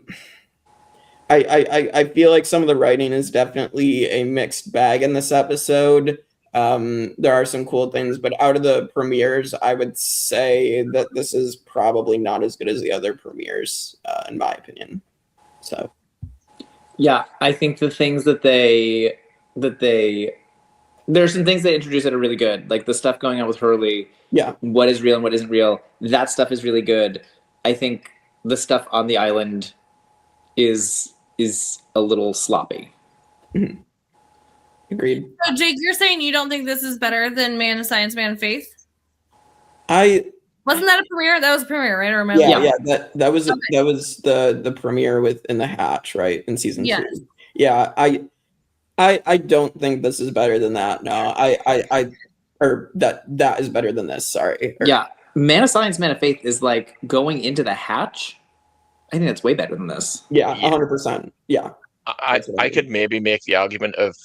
feel like some of the writing is definitely a mixed bag in this episode. There are some cool things, but out of the premieres, I would say that this is probably not as good as the other premieres, in my opinion. So, yeah, I think the things there's some things they introduce that are really good, like the stuff going on with Hurley. Yeah, what is real and what isn't real. That stuff is really good. I think the stuff on the island is a little sloppy. Mm-hmm. Agreed. So, Jake, you're saying you don't think this is better than Man of Science, Man of Faith? Wasn't that a premiere? That was a premiere, right? I remember. Yeah. That was the premiere with In the Hatch, right? In season 2. Yeah, I don't think this is better than that. No, or that is better than this. Sorry. Yeah. Man of Science, Man of Faith is like going into the hatch. I think that's way better than this. Yeah, 100%. Yeah. I could maybe make the argument of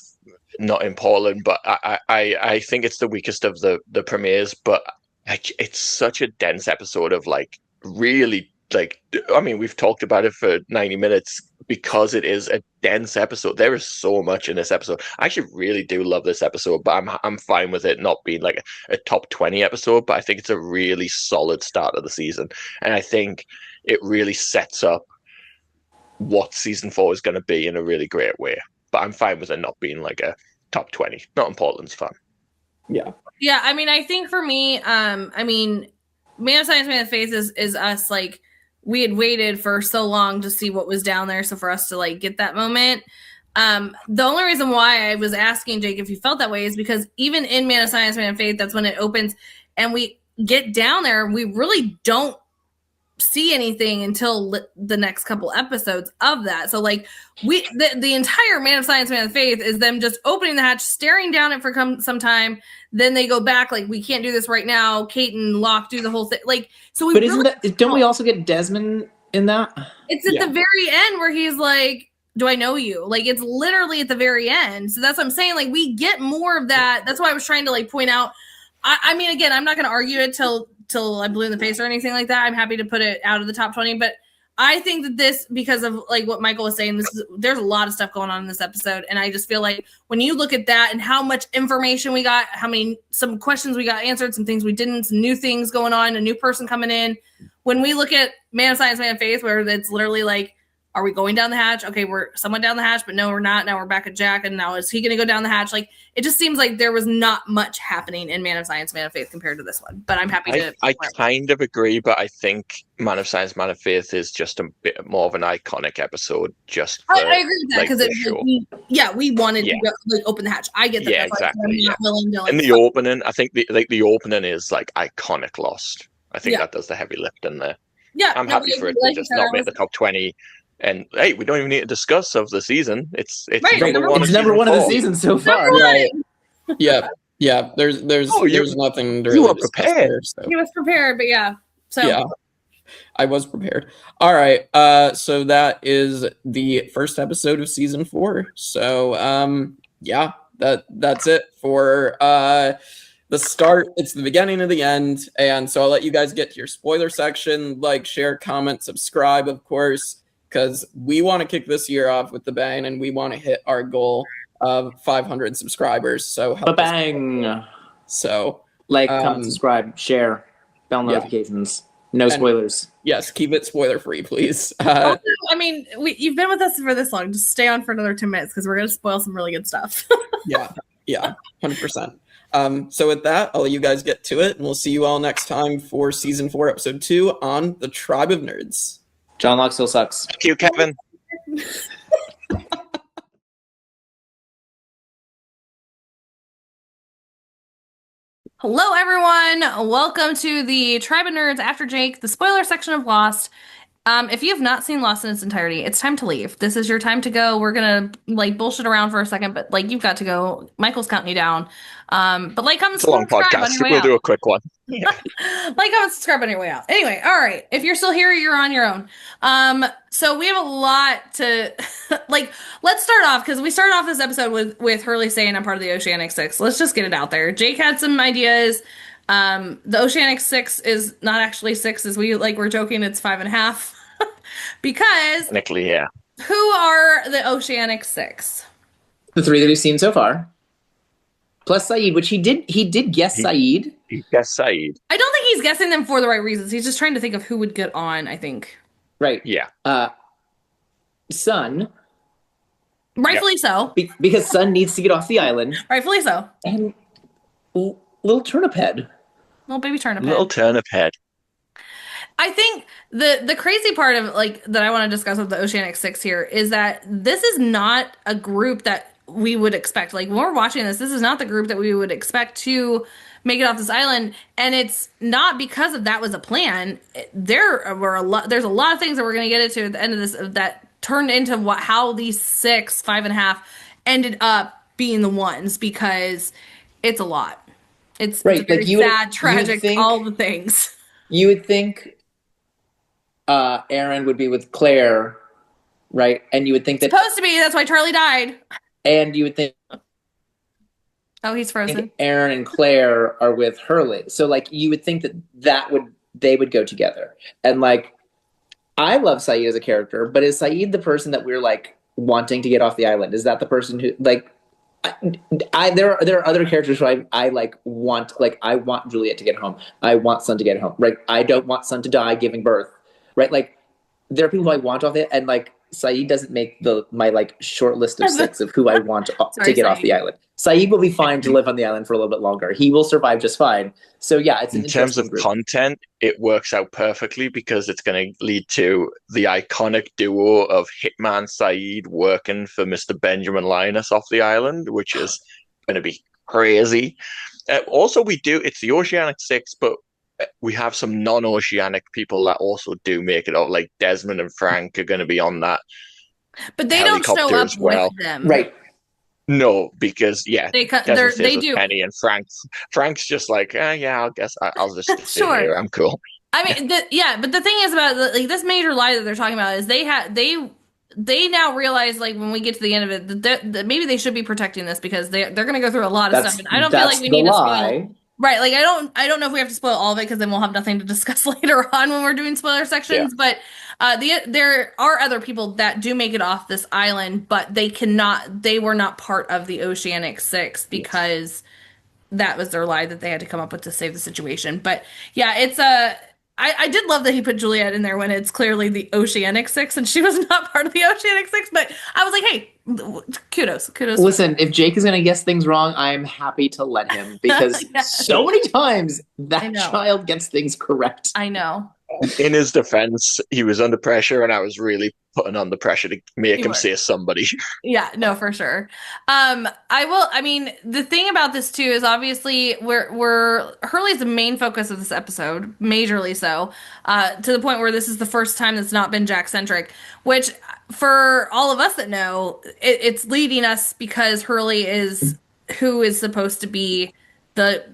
not in Portland, but I think it's the weakest of the premieres, but like it's such a dense episode of like really like, I mean, we've talked about it for 90 minutes because it is a dense episode. There is so much in this episode. I actually really do love this episode, but I'm fine with it not being like a top 20 episode, but I think it's a really solid start of the season. And I think it really sets up what season 4 is going to be in a really great way. But I'm fine with it not being like a top 20. Not in Portland's fan. Yeah. Yeah, I mean, I think for me, I mean, Man of Science, Man of Faith is us, like, we had waited for so long to see what was down there, so for us to, like, get that moment. The only reason why I was asking Jake if you felt that way is because even in Man of Science, Man of Faith, that's when it opens, and we get down there, we really don't see anything until the next couple episodes of that. So like the entire Man of Science, Man of Faith is them just opening the hatch, staring down it for some time. Then they go back like, we can't do this right now. Kate and Locke do the whole thing. Like, so we. But isn't that? Don't we also get Desmond in that? It's at the very end where he's like, "Do I know you?" Like it's literally at the very end. So that's what I'm saying. Like we get more of that. That's why I was trying to like point out. I mean, again, I'm not going to argue it till I'm blue in the face or anything like that. I'm happy to put it out of the top 20, but I think that this, because of like what Michael was saying, there's a lot of stuff going on in this episode. And I just feel like when you look at that and how much information we got, some questions we got answered, some things we didn't, some new things going on, a new person coming in. When we look at Man of Science, Man of Faith, where it's literally like, are we going down the hatch? Okay, we're somewhat down the hatch, but no, we're not. Now we're back at Jack, and now is he going to go down the hatch? Like, it just seems like there was not much happening in Man of Science, Man of Faith compared to this one. But I'm happy to. I kind of agree, but I think Man of Science, Man of Faith is just a bit more of an iconic episode. Just for, I agree with that because like, we wanted to go, like open the hatch. I get that. Yeah, that's exactly. Not willing to, like, in the opening, I think the opening is like iconic Lost. I think that does the heavy lift in there. Yeah, I'm happy for it to just not make the top 20. And hey, we don't even need to discuss of the season. It's right, number one. It's number one of the season so far. Right. Yeah. There's nothing to really. You were prepared. There, so. He was prepared, but yeah. So yeah, I was prepared. All right. So that is the first episode of season 4. So yeah, that's it for the start. It's the beginning of the end, and so I'll let you guys get to your spoiler section. Like, share, comment, subscribe, of course. Because we want to kick this year off with the bang, and we want to hit our goal of 500 subscribers. So bang! So like, comment, subscribe, share, bell notifications. No spoilers. Yes, keep it spoiler free, please. Also, I mean, you've been with us for this long. Just stay on for another 10 minutes because we're going to spoil some really good stuff. yeah, 100%. So with that, I'll let you guys get to it, and we'll see you all next time for season 4, episode 2 on the Tribe of Nerds. John Locke still sucks. Thank you, Kevin. Hello, everyone. Welcome to the Tribe of Nerds After Jake, the spoiler section of Lost. If you have not seen Lost in its entirety, it's time to leave. This is your time to go. We're gonna like bullshit around for a second, but like you've got to go. Michael's counting you down. But like, comment, it's a long podcast. We'll do a quick one. Like, comment, subscribe on your way out. Anyway, all right. If you're still here, you're on your own. So we have a lot to like. Let's start off because we started off this episode with Hurley saying I'm part of the Oceanic Six. Let's just get it out there. Jake had some ideas. The Oceanic Six is not actually 6, as we're joking. It's 5.5. Because technically, yeah. Who are the Oceanic Six? The 3 that we've seen so far. Plus Saeed, which he did guess Saeed. He guessed Saeed. I don't think he's guessing them for the right reasons. He's just trying to think of who would get on, I think. Right. Yeah. Sun. Rightfully so. Because Sun needs to get off the island. Rightfully so. And little turnip head. Little baby turnip head. Little turnip head. I think the crazy part of like that I want to discuss with the Oceanic Six here is that this is not a group that we would expect. Like when we're watching this is not the group that we would expect to make it off this island, and it's not because of that was a plan. There's a lot of things that we're going to get into at the end of this that turned into how these 5.5 ended up being the ones, because it's a lot. It's Right, a very like, you would- sad, you would tragic, think- all the things. You would think Aaron would be with Claire, right? And you would think that, Supposed to be. That's why Charlie died. and you would think Oh, he's frozen. Aaron and Claire are with Hurley. So like you would think that they would go together. And like I love Saeed as a character, but is Saeed the person that we're like wanting to get off the island? Is that the person who like there are other characters who I like want, like I want Juliet to get home. I want Sun to get home. Right? I don't want Sun to die giving birth. Right? Like there are people who I want off it, and like Saeed doesn't make my like short list of 6 of who I want to get off the island. Saeed will be fine to live on the island for a little bit longer. He will survive just fine. So yeah, it's in terms of group. content, it works out perfectly because it's going to lead to the iconic duo of Hitman Saeed working for Mr. Benjamin Linus off the island, which is going to be crazy. Also, it's the Oceanic Six, but we have some non-Oceanic people that also do make it out. Like Desmond and Frank are going to be on that. But they don't show helicopter up as well. with them. Right. No, because they do. Penny and Frank's just like, yeah, I guess I'll just stay Sure. here. I'm cool. I mean, but the thing is about like this major lie that they're talking about is they now realize, like, when we get to the end of it, that maybe they should be protecting this because they're going to go through a lot of stuff, and I don't feel like we need to spoil. Right, like I don't know if we have to spoil all of it because then we'll have nothing to discuss later on when we're doing spoiler sections. Yeah. But there are other people that do make it off this island, but they were not part of the Oceanic Six because that was their lie that they had to come up with to save the situation. But yeah, it's I did love that he put Juliet in there when it's clearly the Oceanic Six and she was not part of the Oceanic Six. But I was like, hey, kudos. Listen, if Jake is going to guess things wrong, I'm happy to let him because so many times that child gets things correct. I know. In his defense, he was under pressure, and I was really putting on the pressure to make him say somebody. Yeah, no, for sure. I mean, the thing about this too is obviously we're Hurley's the main focus of this episode, majorly so, to the point where this is the first time that's not been Jack centric, which for all of us that know, it's leading us because Hurley is who is supposed to be the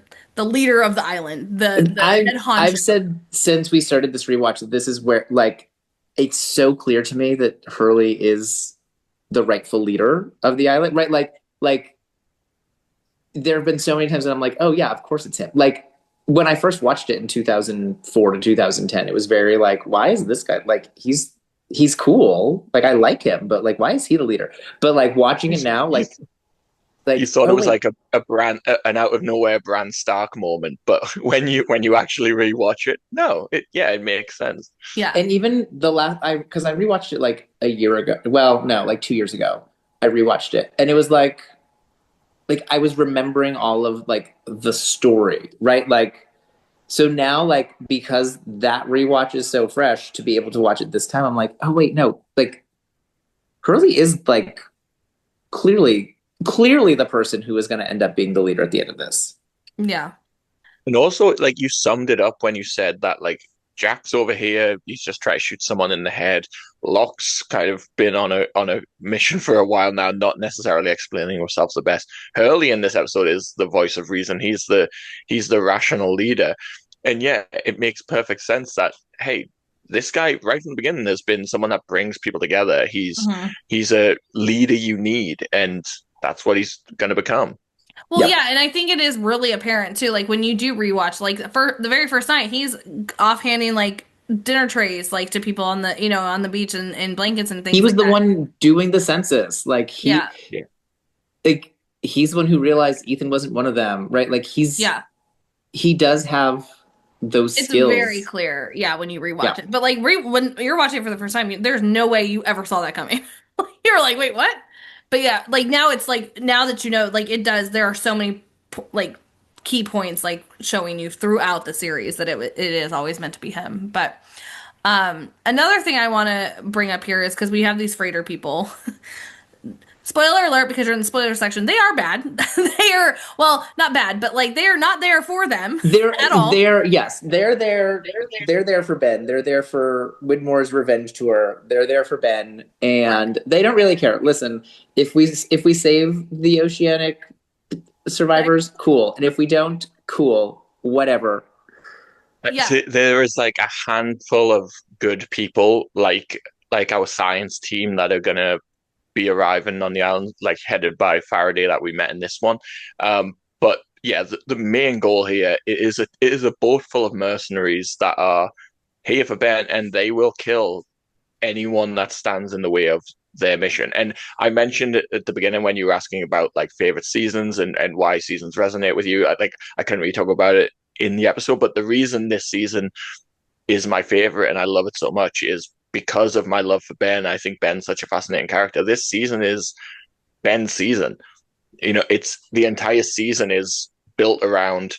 leader of the island, the head honcho. I've said since we started this rewatch that this is where, like, it's so clear to me that Hurley is the rightful leader of the island, right? Like there have been so many times that I'm like, oh yeah, of course it's him. Like when I first watched it in 2004 to 2010, it was very like, why is this guy, like, he's cool. Like I like him, but like, why is he the leader? But like watching it now, like you thought it was like an out of nowhere Bran Stark moment, but when you actually rewatch it, it makes sense. Yeah, and even the last because I rewatched it like a year ago. Well, no, like 2 years ago, I rewatched it, and it was like I was remembering all of like the story, right? Like so now, like because that rewatch is so fresh, to be able to watch it this time, I'm like, oh wait, no, like Hurley is like clearly the person who is going to end up being the leader at the end of this. Yeah. And also, like, you summed it up when you said that, like, Jack's over here, he's just trying to shoot someone in the head. Locke's kind of been on a mission for a while now, not necessarily explaining himself the best. Hurley in this episode is the voice of reason. He's the rational leader. And yeah, it makes perfect sense that, hey, this guy right from the beginning has been someone that brings people together. He's a leader you need, and that's what he's going to become. Well, yeah, and I think it is really apparent too. Like when you do rewatch, like for the very first night, he's offhanding like dinner trays, like to people on the on the beach and blankets and things. He was like the one doing the census. Like like he's the one who realized Ethan wasn't one of them, right? Like he does have those skills. It's very clear, when you rewatch it. But like when you're watching it for the first time, there's no way you ever saw that coming. You're like, wait, what? But yeah, like now it's like, now that you know, like it does, there are so many like key points like showing you throughout the series that it is always meant to be him. But another thing I want to bring up here is because we have these freighter people. spoiler alert, because you're in the spoiler section, they are bad. They are, well, not bad, but like they are not there for them at all. They're there. They're there for Ben. They're there for Widmore's revenge tour. They're there for Ben, and they don't really care. Listen, if we save the Oceanic survivors, cool, and if we don't, cool, whatever. Yeah. There is like a handful of good people, like our science team, that are gonna be arriving on the island, like headed by Faraday, that we met in this one. But yeah, the main goal here is a boat full of mercenaries that are here for Ben, and they will kill anyone that stands in the way of their mission. And I mentioned it at the beginning when you were asking about like favorite seasons and why seasons resonate with you. I couldn't really talk about it in the episode, but the reason this season is my favorite and I love it so much is because of my love for Ben. I think Ben's such a fascinating character. This season is Ben's season. You know, it's the entire season is built around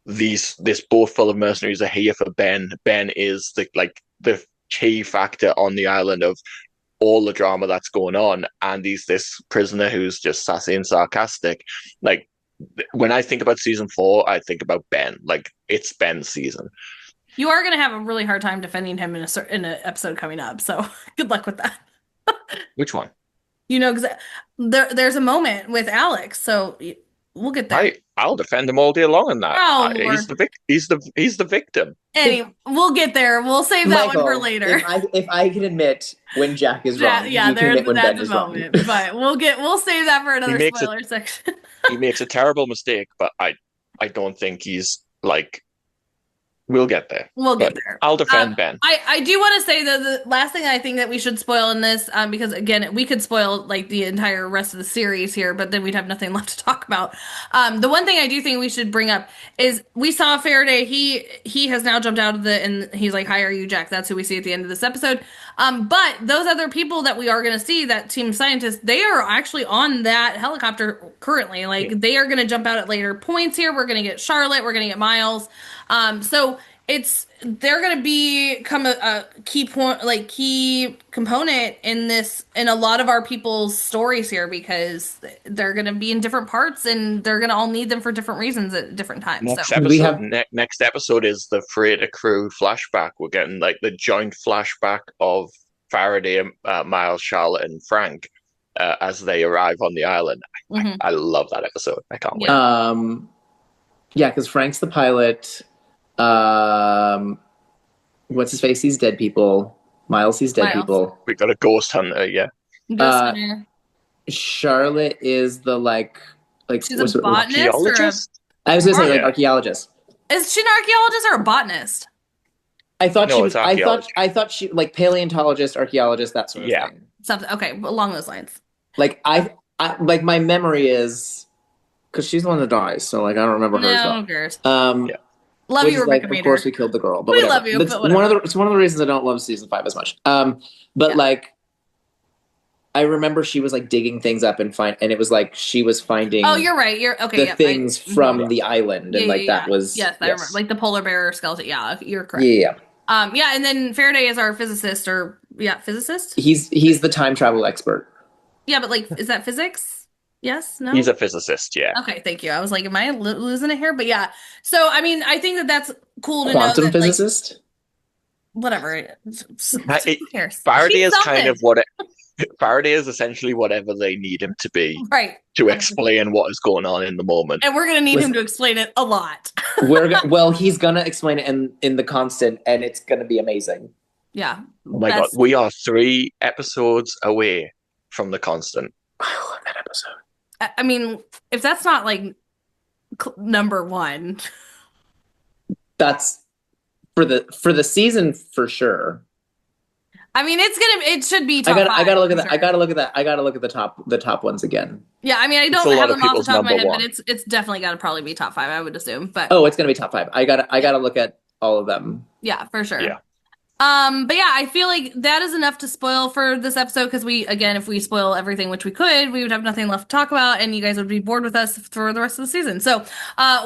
this boat full of mercenaries are here for Ben. Ben is the key factor on the island of all the drama that's going on, and he's this prisoner who's just sassy and sarcastic. Like, when I think about season 4, I think about Ben. Like, it's Ben's season. You are going to have a really hard time defending him in an episode coming up, so good luck with that. Which one? You know, because there's a moment with Alex, so we'll get there. I'll defend him all day long in that. Oh, he's the victim. Anyway, we'll get there. We'll save that Michael, one for later. If I can admit when Jack is wrong, Yeah, you can admit when Ben that's is a wrong. moment. But we'll save that for another spoiler section. He makes a terrible mistake, but I don't think he's like. We'll get there. We'll get there. I'll defend Ben. I do want to say, though, the last thing I think that we should spoil in this, because, again, we could spoil, like, the entire rest of the series here, but then we'd have nothing left to talk about. The one thing I do think we should bring up is we saw Faraday. He has now jumped out of and he's like, "Hi, are you Jack?" That's who we see at the end of this episode. But those other people that we are going to see, that team of scientists, they are actually on that helicopter currently. Like, they are going to jump out at later points here. We're going to get Charlotte. We're going to get Miles. So they're going to become a key point, like key component in a lot of our people's stories here, because they're going to be in different parts and they're going to all need them for different reasons at different times. Next episode is the freighter crew flashback. We're getting like the joint flashback of Faraday, Miles, Charlotte, and Frank as they arrive on the island. Mm-hmm. I love that episode. I can't wait. Yeah, because Frank's the pilot. What's his face? He's dead people. Miles, he's dead people. We got a ghost hunter, yeah. Ghost hunter. Charlotte is the like she's a botanist. Archaeologist? I was gonna say like archaeologist. Is she an archaeologist or a botanist? I thought she was. I thought she like paleontologist, archaeologist, that sort of thing. Something along those lines. Like I like my memory is because she's the one that dies, so like I don't remember her as well. No, who cares? Love you, Rebecca Meader. Of course, we killed the girl, but we love you. It's one of the reasons I don't love season 5 as much. Like, I remember she was like digging things up and it was like she was finding. Oh, you're right. You're okay. The things from the island, and that was I remember, like the polar bear skeleton. Yeah, you're correct. Yeah. And then Faraday is our physicist, physicist. He's the time travel expert. Yeah, but like, is that physics? Yes, no? He's a physicist, yeah. Okay, thank you. I was like, am I losing it here? But yeah. So, I mean, I think that's cool to know. Quantum physicist? Like, whatever. Who cares? Faraday is kind of Faraday is essentially whatever they need him to be. Right. To explain what is going on in the moment. And we're going to need him to explain it a lot. He's going to explain it in The Constant, and it's going to be amazing. Yeah. Oh my God. We are 3 episodes away from The Constant. I love that episode. I mean, if that's not like number 1, that's for the season for sure. I mean, it should be top 5. I gotta look at that. Sure. I gotta look at the top ones again. Yeah, I mean, I don't have them off the top of my head, but it's definitely got to probably be top 5. I would assume. But it's gonna be top 5. I gotta look at all of them. Yeah, for sure. Yeah. But yeah, I feel like that is enough to spoil for this episode, because if we spoil everything, which we could, we would have nothing left to talk about, and you guys would be bored with us for the rest of the season. So,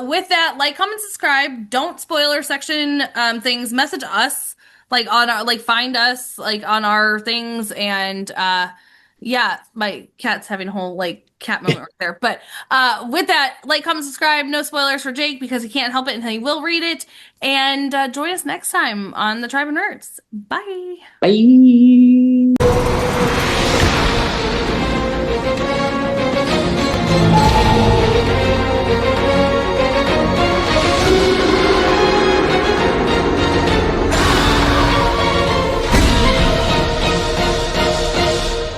with that, like, comment, subscribe, don't spoiler section things, message us, like on our, like find us like on our things, and Yeah, my cat's having a whole like cat moment right there. But with that, like, comment, subscribe. No spoilers for Jake because he can't help it and he will read it. And join us next time on the Tribe of Nerds. Bye. Bye.